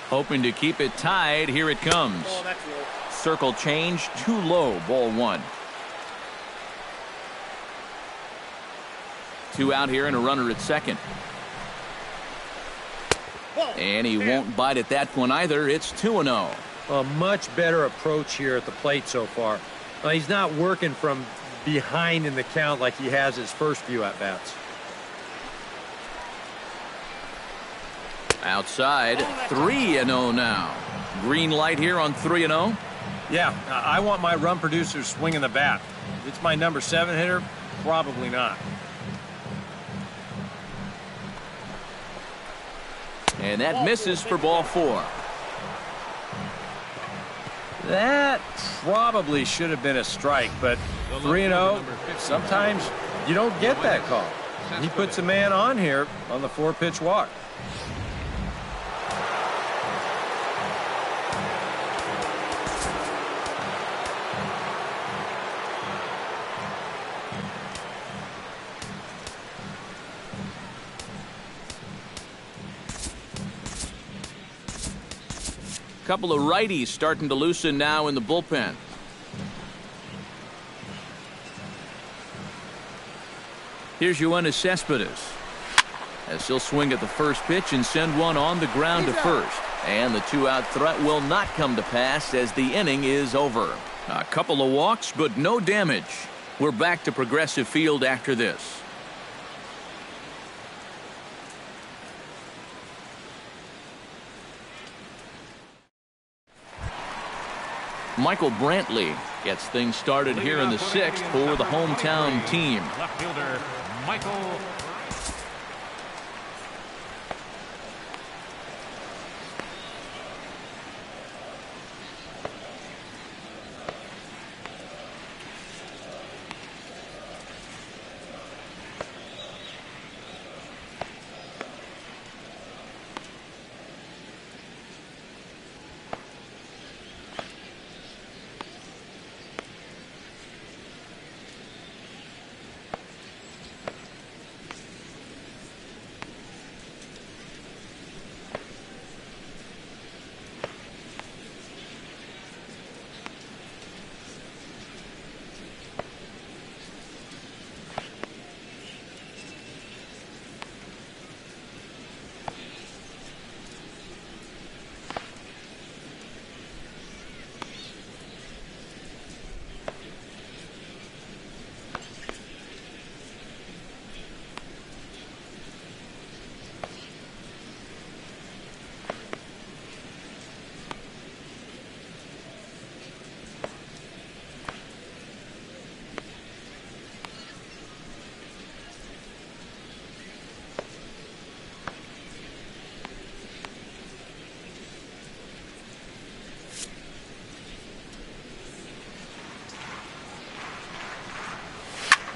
S1: Hoping to keep it tied. Here it comes. Circle change, too low, ball 1. 2 out here and a runner at second. And he won't bite at that one either. It's 2-0.
S3: A much better approach here at the plate so far. He's not working from behind in the count like he has his first few at-bats.
S1: Outside, 3-0 now. Green light here on 3-0.
S3: Yeah, I want my run producer swinging the bat. If it's my number 7 hitter, probably not.
S1: And that misses for ball 4.
S3: That probably should have been a strike, but 3-0, sometimes you don't get that call. He puts a man on here on the 4-pitch walk.
S1: Couple of righties starting to loosen now in the bullpen. Here's Yoenis Cespedes, as he'll swing at the first pitch and send one on the ground to first. And the 2-out threat will not come to pass as the inning is over. A couple of walks, but no damage. We're back to Progressive Field after this. Michael Brantley gets things started here in the 6th for the hometown team.
S2: Left fielder Michael.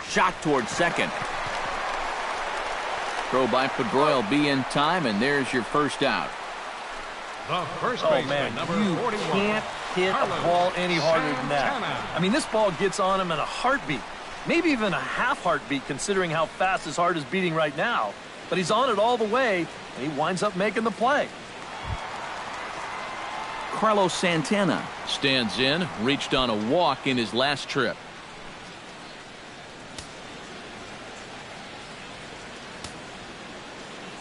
S1: Shot towards second. Throw by Pedroia will be in time, and there's your first out.
S2: The first
S4: Oh,
S2: baseman,
S4: man,
S2: number
S4: you
S2: 41.
S4: can't hit a ball any harder than that.
S2: Santana.
S4: I mean, this ball gets on him in a heartbeat. Maybe even a half heartbeat, considering how fast his heart is beating right now. But he's on it all the way, and he winds up making the play.
S1: Carlos Santana stands in, reached on a walk in his last trip.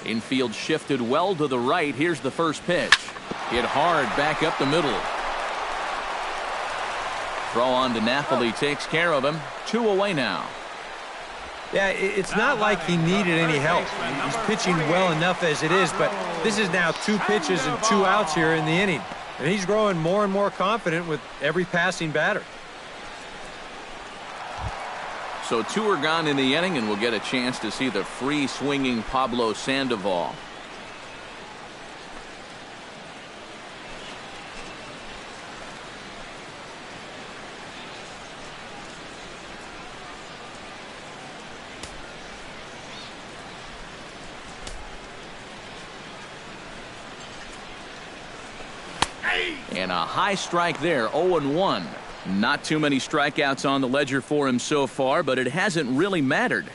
S1: Infield shifted well to the right. Here's the first pitch. Hit hard back up the middle. Throw on to Napoli takes care of him. 2 away now.
S3: Yeah, it's not like he needed any help. He's pitching well enough as it is, but this is now 2 pitches and 2 outs here in the inning. And he's growing more and more confident with every passing batter.
S1: So 2 are gone in the inning, and we'll get a chance to see the free-swinging Pablo Sandoval. And a high strike there, 0-1. Not too many strikeouts on the ledger for him so far, but it hasn't really mattered.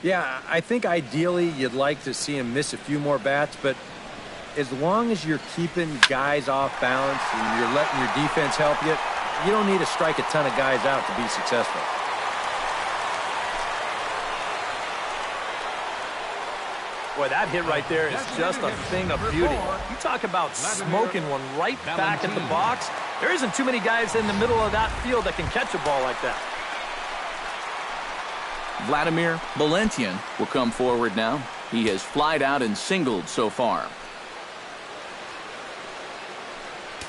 S3: Yeah, I think ideally you'd like to see him miss a few more bats, but as long as you're keeping guys off balance and you're letting your defense help you, you don't need to strike a ton of guys out to be successful.
S4: Boy, that hit right there is just a thing of beauty. You talk about smoking one right back at the box. There isn't too many guys in the middle of that field that can catch a ball like that.
S1: Vladimir Valentian will come forward now. He has flied out and singled so far.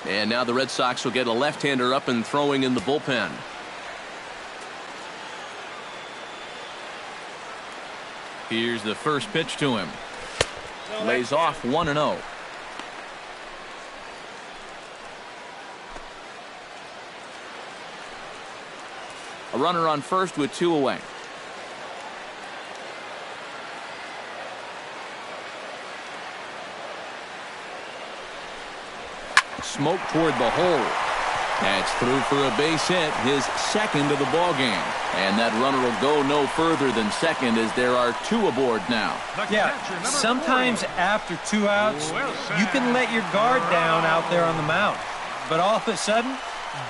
S1: And now the Red Sox will get a left-hander up and throwing in the bullpen. Here's the first pitch to him. Lays off 1-0. A runner on first with 2 away. Smoke toward the hole. That's through for a base hit, his second of the ball game. And that runner will go no further than second as there are 2 aboard now.
S3: Yeah, sometimes after 2 outs, you can let your guard down out there on the mound. But all of a sudden,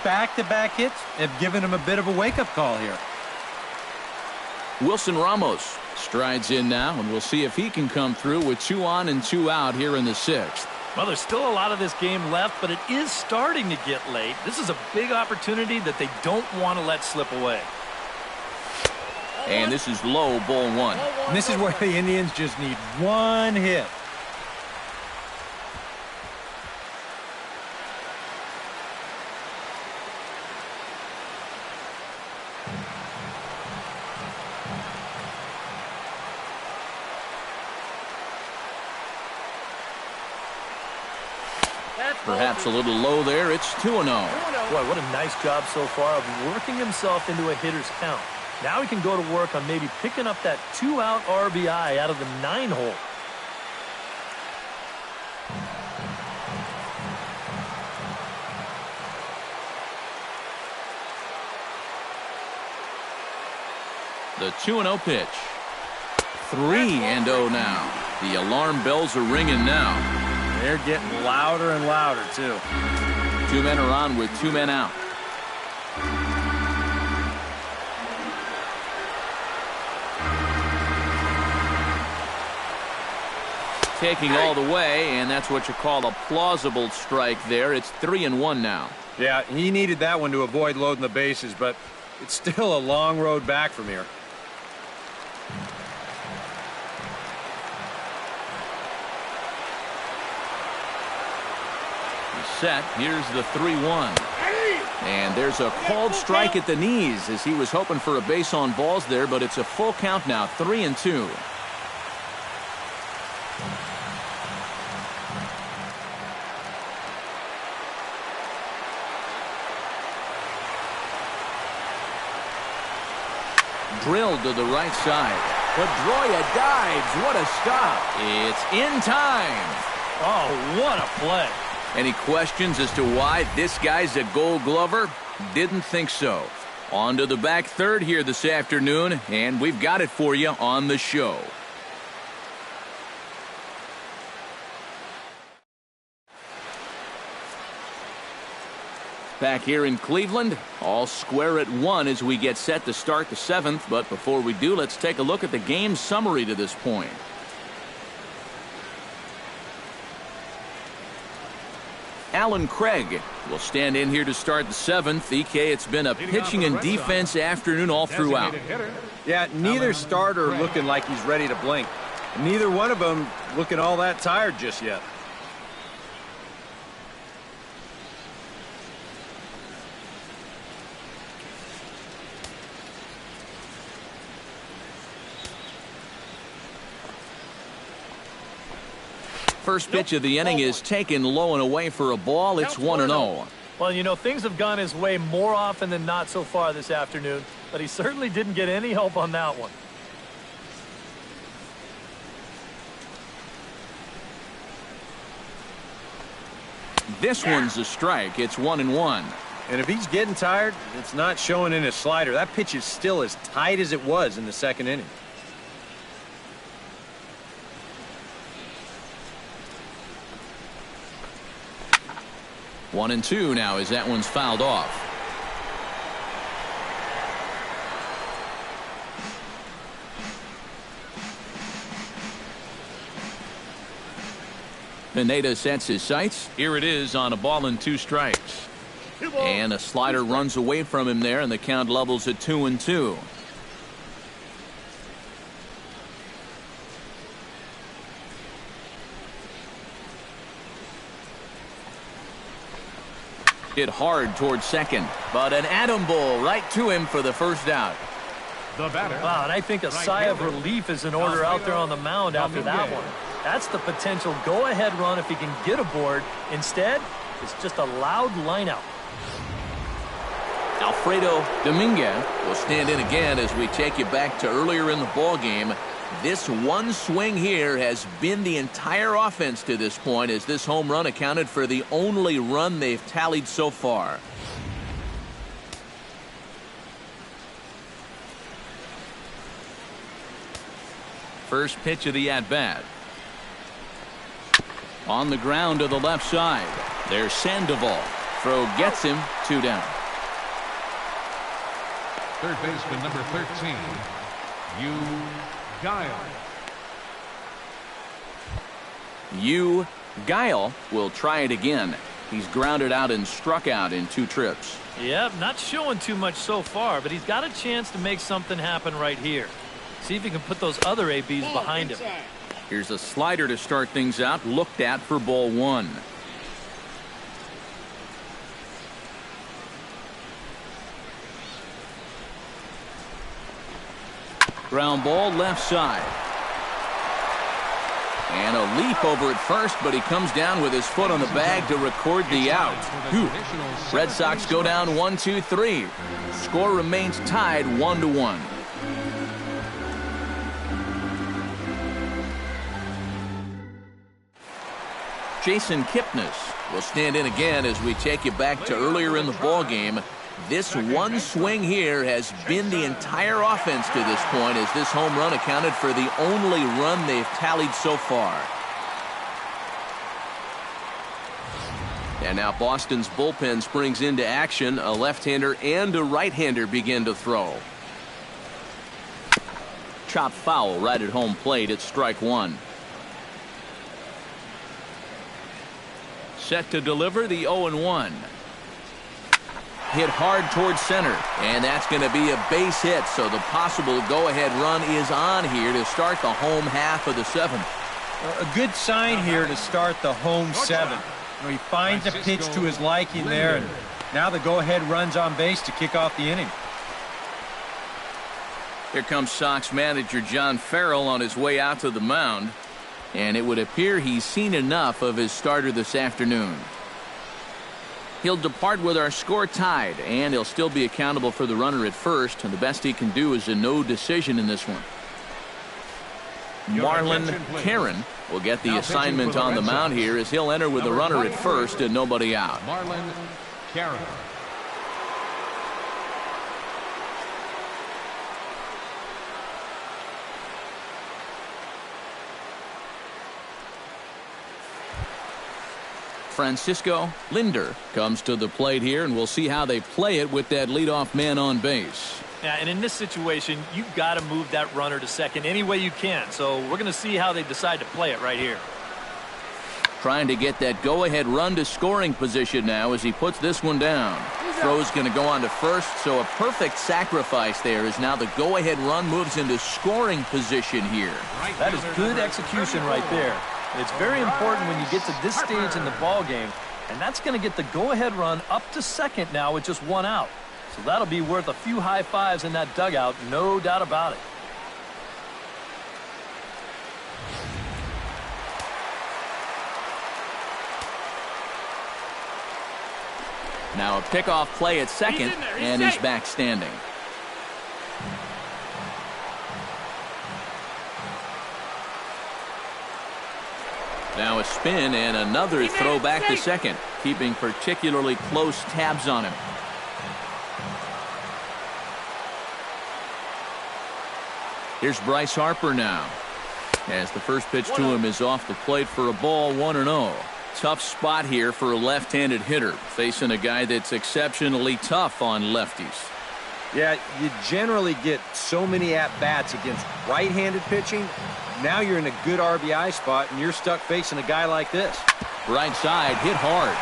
S3: back-to-back hits have given him a bit of a wake-up call here.
S1: Wilson Ramos strides in now, and we'll see if he can come through with 2 on and 2 out here in the 6th.
S4: Well, there's still a lot of this game left, but it is starting to get late. This is a big opportunity that they don't want to let slip away.
S1: And this is low, ball 1.
S3: And this is where the Indians just need 1 hit.
S1: Perhaps a little low there. It's 2-0.
S4: Boy, what a nice job so far of working himself into a hitter's count. Now he can go to work on maybe picking up that 2-out RBI out of the 9-hole.
S1: The 2-0 pitch. 3-0 now. The alarm bells are ringing now.
S3: They're getting louder and louder, too.
S1: 2 men are on with 2 men out. Taking all the way, and that's what you call a plausible strike there. It's 3-1 now.
S3: Yeah, he needed that one to avoid loading the bases, but it's still a long road back from here.
S1: Set. Here's the 3-1. And there's a called strike at the knees as he was hoping for a base on balls there, but it's a full count now, 3-2. Drilled to the right side. Pedroia dives. What a stop. It's in time.
S4: Oh, what a play.
S1: Any questions as to why this guy's a Gold Glover? Didn't think so. On to the back third here this afternoon, and we've got it for you on the show. Back here in Cleveland, all square at 1 as we get set to start the 7th. But before we do, let's take a look at the game summary to this point. Alan Craig will stand in here to start the 7th. EK, it's been a pitching and defense afternoon all throughout.
S3: Yeah, neither starter looking like he's ready to blink. Neither one of them looking all that tired just yet.
S1: First pitch of the inning is taken low and away for a ball. It's 1-0.
S4: Well, you know, things have gone his way more often than not so far this afternoon, but he certainly didn't get any help on that one.
S1: This one's a strike. It's 1-1.
S3: And if he's getting tired, it's not showing in his slider. That pitch is still as tight as it was in the second inning.
S1: One and two now as that one's fouled off. Pineda sets his sights. Here it is on a ball and 2 strikes. And a slider runs away from him there, and the count levels at 2-2. Hit hard towards second, but an atom ball right to him for the first out.
S2: The batter.
S4: Wow, and I think a sigh of relief is in order out there on the mound after that one. That's the potential go-ahead run if he can get aboard. Instead, it's just a loud lineout.
S1: Alfredo Dominguez will stand in again as we take you back to earlier in the ball game. This one swing here has been the entire offense to this point, as this home run accounted for the only run they've tallied so far. First pitch of the at-bat. On the ground to the left side. There's Sandoval. Throw gets him. 2 down.
S2: Third baseman number 13,
S1: Yu Guile will try it again. He's grounded out and struck out in 2 trips.
S4: Yep, not showing too much so far, but he's got a chance to make something happen right here. See if he can put those other ABs behind him.
S1: Here's a slider to start things out, looked at for ball 1. Ground ball left side. And a leap over at first, but he comes down with his foot on the bag to record the out. Red Sox go down 1-2-3. Score remains tied 1-1. Jason Kipnis will stand in again as we take you back to earlier in the ball game. This one swing here has been the entire offense to this point, as this home run accounted for the only run they've tallied so far. And now Boston's bullpen springs into action. A left-hander and a right-hander begin to throw. Chopped foul right at home plate. It's strike 1. Set to deliver the 0-1. Hit hard towards center, and that's going to be a base hit, so the possible go-ahead run is on here to start the home half of the 7th.
S3: A good sign here to start the home 7th. He finds a pitch to his liking there, and now the go-ahead run's on base to kick off the inning.
S1: Here comes Sox manager John Farrell on his way out to the mound, and it would appear he's seen enough of his starter this afternoon. He'll depart with our score tied, and he'll still be accountable for the runner at first, and the best he can do is a no decision in this one. Marlon Karen will get the assignment on the mound here, as he'll enter with a runner at first and nobody out.
S2: Marlon Karen.
S1: Francisco Linder comes to the plate here, and we'll see how they play it with that leadoff man on base.
S4: Yeah, and in this situation, you've got to move that runner to second any way you can. So we're going to see how they decide to play it right here.
S1: trying to get that go-ahead run to scoring position now as he puts this one down. Throw's going to go on to first, so a perfect sacrifice there as now the go-ahead run moves into scoring position here.
S4: That is good execution right there. And it's very important when you get to this stage in the ball game, and that's going to get the go-ahead run up to second now with just one out. So that'll be worth a few high fives in that dugout, no doubt about it.
S1: Now a pickoff play at second, and he's back standing. Now a spin and another throw back to second, keeping particularly close tabs on him. Here's Bryce Harper now, as the first pitch to him is off the plate for a ball, 1-0. Tough spot here for a left-handed hitter, facing a guy that's exceptionally tough on lefties.
S3: Yeah, you generally get so many at-bats against right-handed pitching. Now you're in a good RBI spot, and you're stuck facing a guy like this.
S1: Right side, hit hard.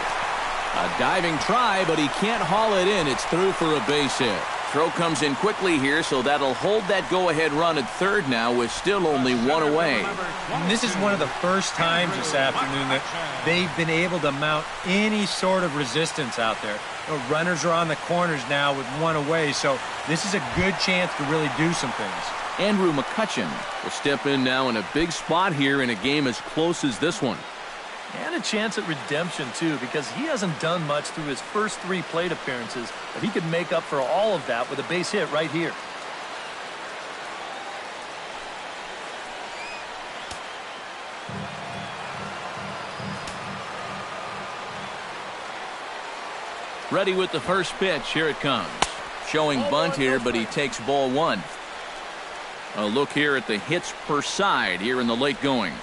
S1: A diving try, but he can't haul it in. It's through for a base hit. Throw comes in quickly here, so that'll hold that go-ahead run at third now with still only one away.
S3: And this is one of the first times this afternoon that they've been able to mount any sort of resistance out there. You know, runners are on the corners now with one away, so this is a good chance to really do some things.
S1: Andrew McCutchen will step in now in a big spot here in a game as close as this one.
S4: And a chance at redemption, too, because he hasn't done much through his first 3 plate appearances, but he could make up for all of that with a base hit right here.
S1: Ready with the first pitch. Here it comes. Showing bunt here, but he takes ball 1. A look here at the hits per side here in the late going.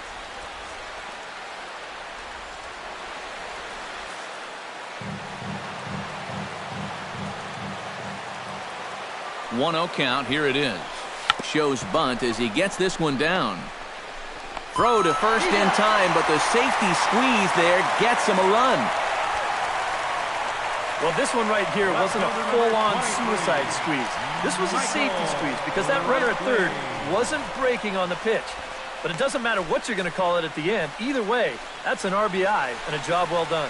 S1: 1-0 count. Here it is. Shows bunt as he gets this one down. Throw to first in time, but the safety squeeze there gets him a run.
S4: Well, this one right here wasn't a full-on suicide squeeze. This was a safety squeeze because that runner at third wasn't breaking on the pitch. But it doesn't matter what you're going to call it at the end. Either way, that's an RBI and a job well done.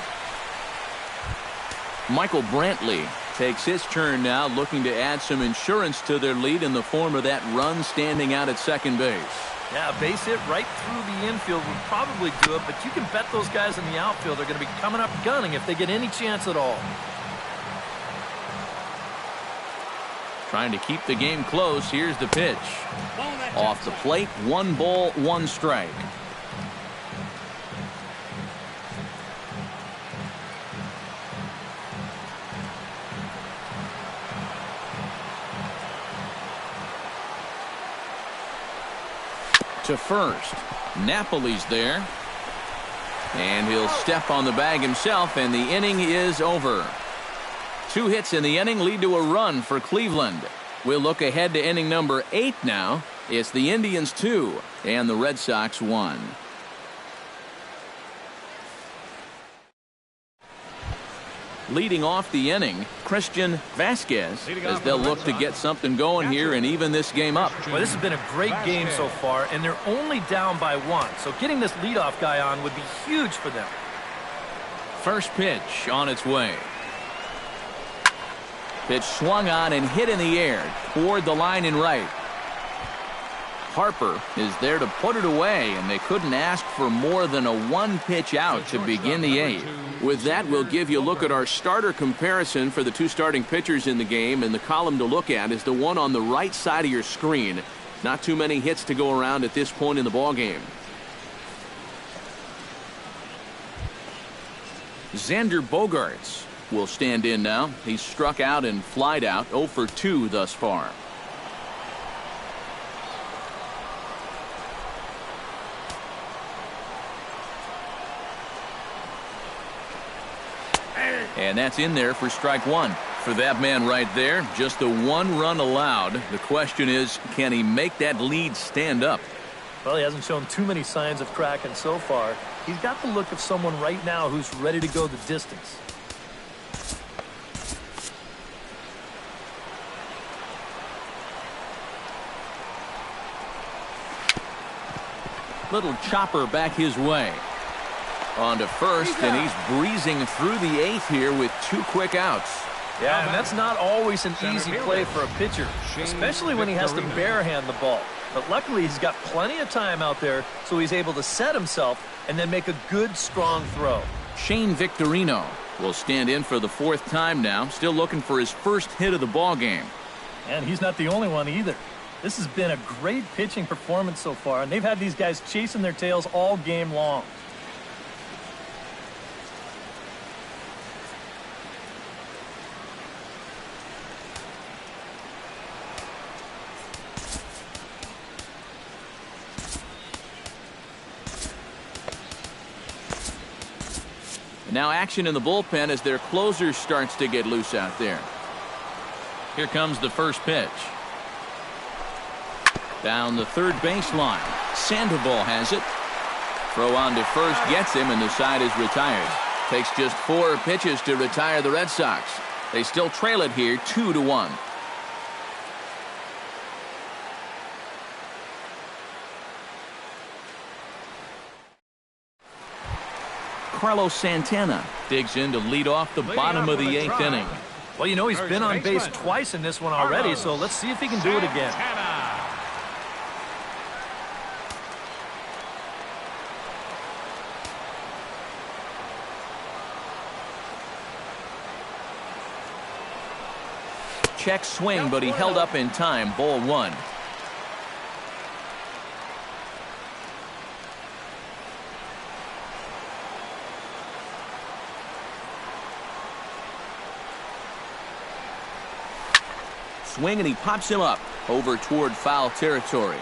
S1: Michael Brantley takes his turn now, looking to add some insurance to their lead in the form of that run standing out at second base.
S4: Yeah, a base hit right through the infield would probably do it, but you can bet those guys in the outfield are going to be coming up gunning if they get any chance at all.
S1: Trying to keep the game close. Here's the pitch. Off the plate, 1 ball, 1 strike. To first. Napoli's there. And he'll step on the bag himself, and the inning is over. 2 hits in the inning lead to a run for Cleveland. We'll look ahead to inning number 8 now. It's the Indians 2 and the Red Sox 1. Leading off the inning, Christian Vasquez, as they'll look to get something going here and even this game up.
S4: Well, this has been a great game so far, and they're only down by 1. So getting this leadoff guy on would be huge for them.
S1: First pitch on its way. Pitch swung on and hit in the air toward the line in right. Harper is there to put it away, and they couldn't ask for more than a 1-pitch out to begin the 8th. With that, we'll give you a look at our starter comparison for the 2 starting pitchers in the game, and the column to look at is the one on the right side of your screen. Not too many hits to go around at this point in the ballgame. Xander Bogaerts will stand in now. He's struck out and flied out, 0 for 2 thus far. And that's in there for strike 1. For that man right there, just the 1 run allowed. The question is, can he make that lead stand up?
S4: Well, he hasn't shown too many signs of cracking so far. He's got the look of someone right now who's ready to go the distance.
S1: Little chopper back his way. On to first, and he's breezing through the 8th here with 2 quick outs.
S4: Yeah, and that's not always an easy play for a pitcher, especially when he has to barehand the ball. But luckily, he's got plenty of time out there, so he's able to set himself and then make a good, strong throw.
S1: Shane Victorino will stand in for the 4th time now, still looking for his first hit of the ball game.
S4: And he's not the only one either. This has been a great pitching performance so far, and they've had these guys chasing their tails all game long.
S1: Now action in the bullpen as their closer starts to get loose out there. Here comes the first pitch. Down the third baseline. Sandoval has it. Throw on to first gets him, and the side is retired. Takes just 4 pitches to retire the Red Sox. They still trail it here 2-1. Carlos Santana digs in to lead off the bottom of the 8th inning.
S4: Well, you know, he's been on base twice in this one already, so let's see if he can do it again.
S1: Check swing, but he held up in time. Ball 1. Swing, and he pops him up over toward foul territory.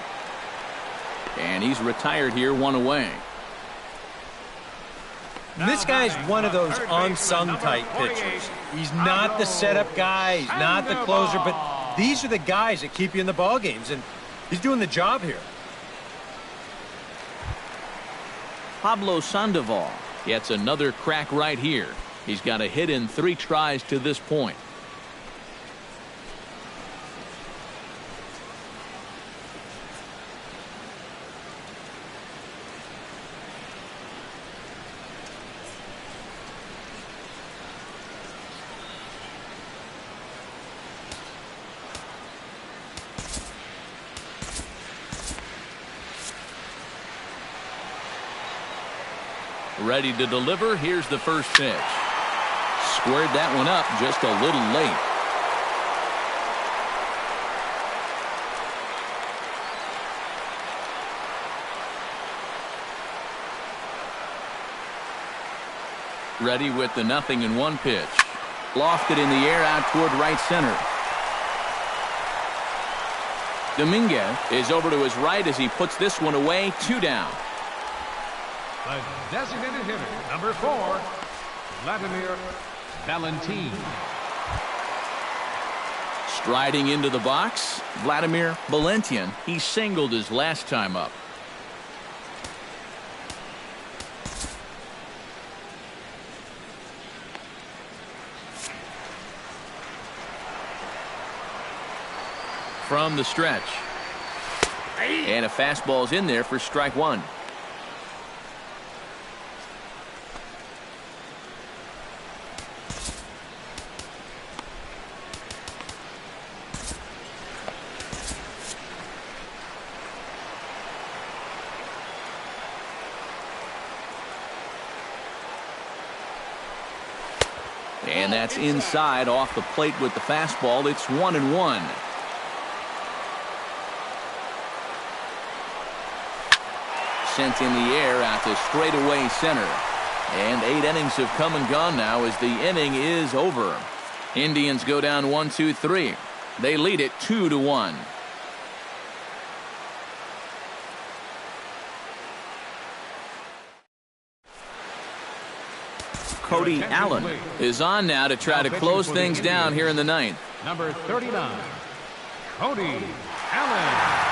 S1: And he's retired here, 1 away.
S3: This guy's one of those unsung type pitchers. He's not the setup guy, he's not the closer, but these are the guys that keep you in the ball games, and he's doing the job here.
S1: Pablo Sandoval gets another crack right here. He's got a hit in 3 tries to this point. Ready to deliver. Here's the first pitch. Squared that one up just a little late. Ready with the 0-1 pitch. Lofted in the air out toward right center. Dominguez is over to his right as he puts this one away. 2 down.
S2: The designated hitter, number 4, Vladimir Valentin.
S1: Striding into the box, Vladimir Valentin. He singled his last time up. From the stretch. And a fastball's in there for strike 1. And that's inside off the plate with the fastball. It's 1-1. Sent in the air out to straightaway center. And 8 innings have come and gone now as the inning is over. Indians go down 1-2-3. They lead it 2-1. Cody Allen is on now to try to close things down here in the 9th.
S2: Number 39, Cody Allen.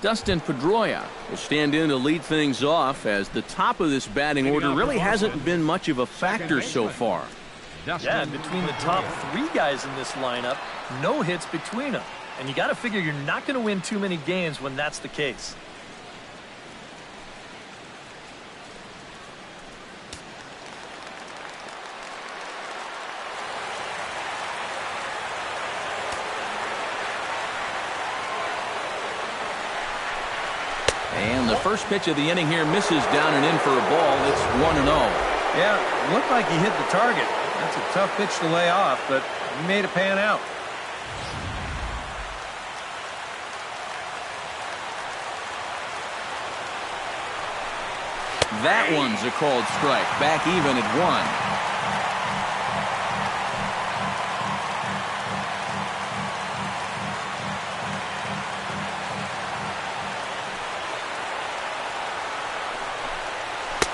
S1: Dustin Pedroia will stand in to lead things off, as the top of this batting order really hasn't been much of a factor so far.
S4: Yeah, and between the top 3 guys in this lineup, no hits between them. And you got to figure you're not going to win too many games when that's the case.
S1: And the first pitch of the inning here misses down and in for a ball. It's 1-0.
S3: Yeah, looked like he hit the target. That's a tough pitch to lay off, but he made it pan out.
S1: That one's a called strike. Back even at 1.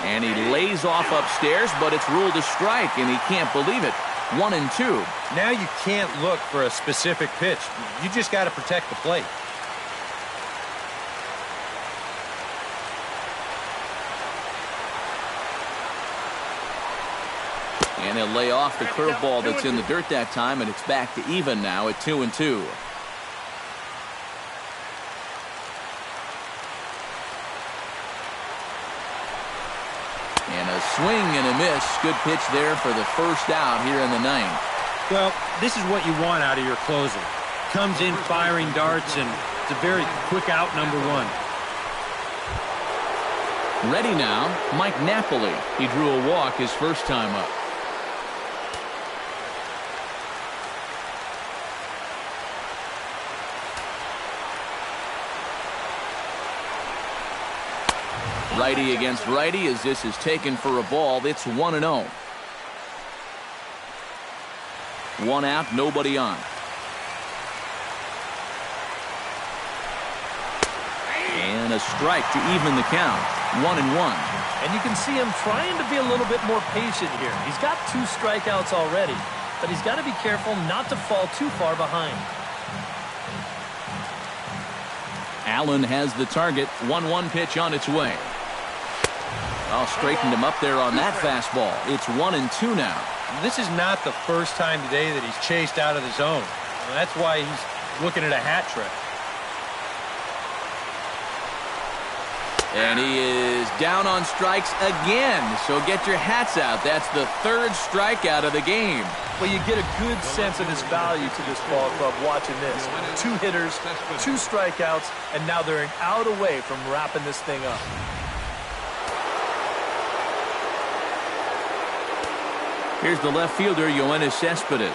S1: And he lays off upstairs, but it's ruled a strike, and he can't believe it. 1-2.
S3: Now you can't look for a specific pitch. You just got to protect the plate.
S1: And he'll lay off the curveball that's in the dirt that time, and it's back to even now at 2-2. And a swing and a miss. Good pitch there for the first out here in the 9th.
S3: Well, this is what you want out of your closer. Comes in firing darts, and it's a very quick out, number 1.
S1: Ready now, Mike Napoli. He drew a walk his first time up. Righty against righty, as this is taken for a ball. It's 1-0. 1 out, nobody on. And a strike to even the count. 1-1.
S4: And you can see him trying to be a little bit more patient here. He's got 2 strikeouts already, but he's got to be careful not to fall too far behind.
S1: Allen has the target. 1-1 pitch on its way. Oh, straightened him up there on that fastball. It's 1-2 now.
S3: This is not the first time today that he's chased out of the zone. That's why he's looking at a hat trick.
S1: And he is down on strikes again. So get your hats out. That's the 3rd strikeout of the game.
S4: Well, you get a good sense of his value to this ball club watching this. 2 hitters, 2 strikeouts, and now they're an out away from wrapping this thing up.
S1: Here's the left fielder, Yoenis Cespedes.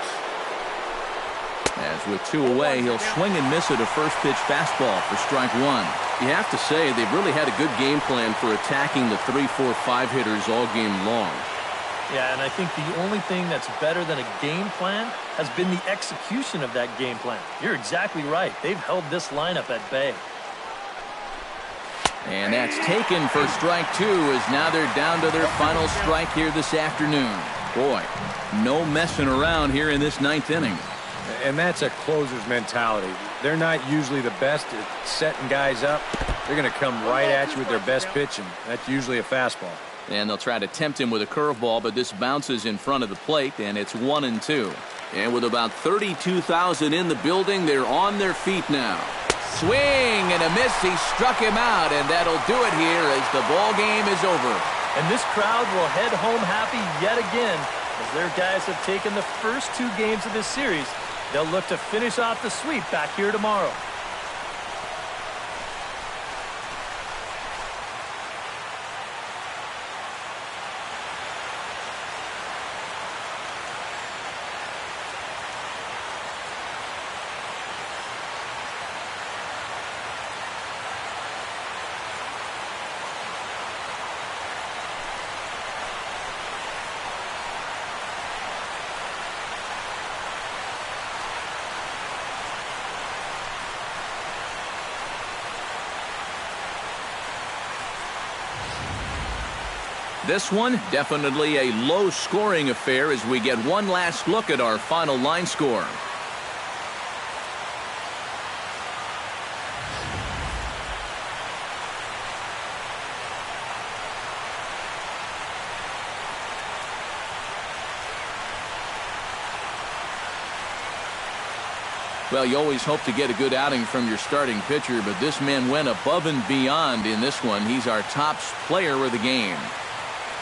S1: As with 2 away, he'll swing and miss at a first pitch fastball for strike 1.
S6: You have to say they've really had a good game plan for attacking the 3, 4, 5 hitters all game long.
S4: Yeah, and I think the only thing that's better than a game plan has been the execution of that game plan. You're exactly right. They've held this lineup at bay.
S1: And that's taken for strike 2, as now they're down to their final strike here this afternoon. Boy, no messing around here in this 9th inning.
S3: And that's a closer's mentality. They're not usually the best at setting guys up. They're going to come right at you with their best pitch, and that's usually a fastball.
S1: And they'll try to tempt him with a curveball, but this bounces in front of the plate, and it's 1-2. And with about 32,000 in the building, they're on their feet now. Swing and a miss. He struck him out, and that'll do it here as the ball game is over.
S4: And this crowd will head home happy yet again, as their guys have taken the first 2 games of this series. They'll look to finish off the sweep back here tomorrow.
S1: This one, definitely a low-scoring affair as we get one last look at our final line score. Well, you always hope to get a good outing from your starting pitcher, but this man went above and beyond in this one. He's our top player of the game.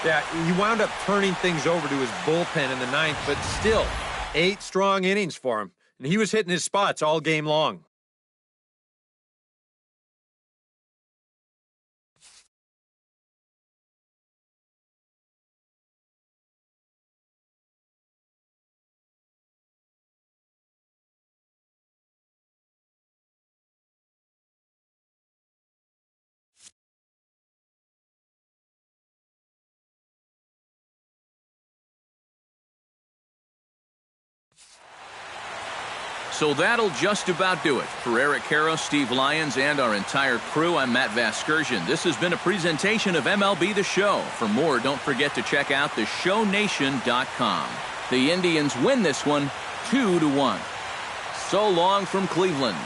S3: Yeah, he wound up turning things over to his bullpen in the ninth, but still, 8 strong innings for him. And he was hitting his spots all game long.
S1: So that'll just about do it. For Eric Karros, Steve Lyons, and our entire crew, I'm Matt Vasgersian. This has been a presentation of MLB The Show. For more, don't forget to check out theshownation.com. The Indians win this one 2-1. So long from Cleveland.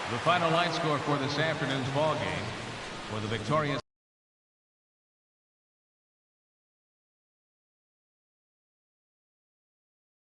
S2: The final line score for this afternoon's ball game for the victorious